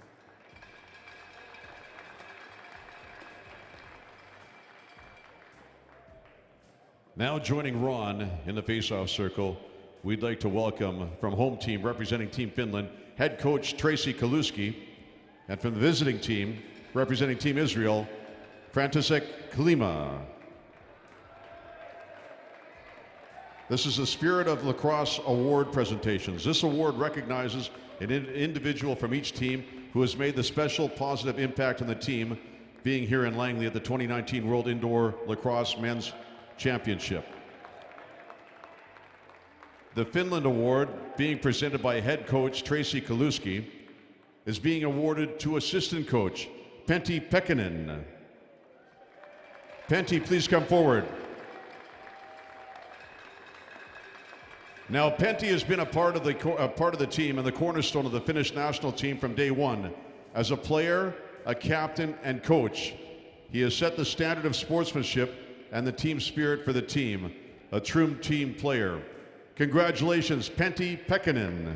Speaker 2: Now joining Ron in the face-off circle, we'd like to welcome from home team representing Team Finland, head coach Tracy Kaluski, and from the visiting team representing Team Israel, František Klima. This is the Spirit of Lacrosse Award presentations. This award recognizes an individual from each team who has made the special positive impact on the team, being here in Langley at the 2019 World Indoor Lacrosse Men's Championship. The Finland Award, being presented by head coach Tracy Kaluski, is being awarded to assistant coach Pentti Pekkanen. Pentti, please come forward. Now, Pentti has been a part of the team and the cornerstone of the Finnish national team from day one. As a player, a captain, and coach, he has set the standard of sportsmanship and the team spirit for the team, a true team player. Congratulations, Pentti Pekkanen.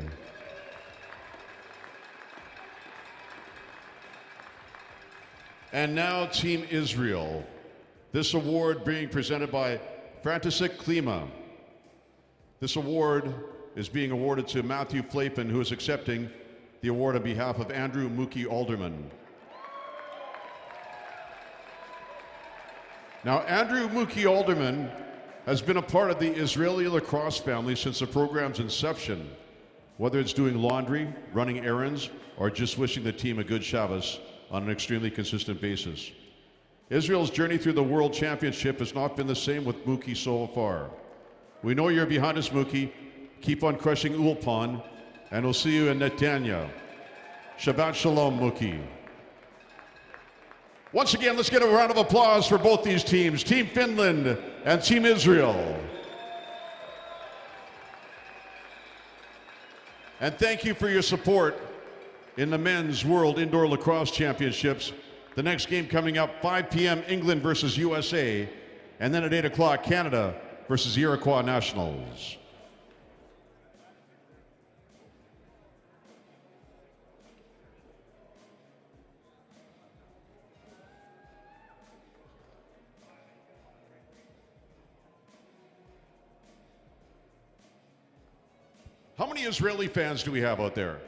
Speaker 2: And now Team Israel. This award being presented by František Klima. This award is being awarded to Matthew Flapin, who is accepting the award on behalf of Andrew Mookie Alderman. Now, Andrew Mookie Alderman has been a part of the Israeli lacrosse family since the program's inception, whether it's doing laundry, running errands, or just wishing the team a good Shabbos on an extremely consistent basis. Israel's journey through the World Championship has not been the same with Mookie so far. We know you're behind us, Mookie. Keep on crushing Ulpan, and we'll see you in Netanya. Shabbat Shalom, Mookie. Once again, let's get a round of applause for both these teams, Team Finland and Team Israel. And thank you for your support in the Men's World Indoor Lacrosse Championships. The next game coming up, 5 p.m., England versus USA, and then at 8 o'clock, Canada versus Iroquois Nationals. How many Israeli fans do we have out there?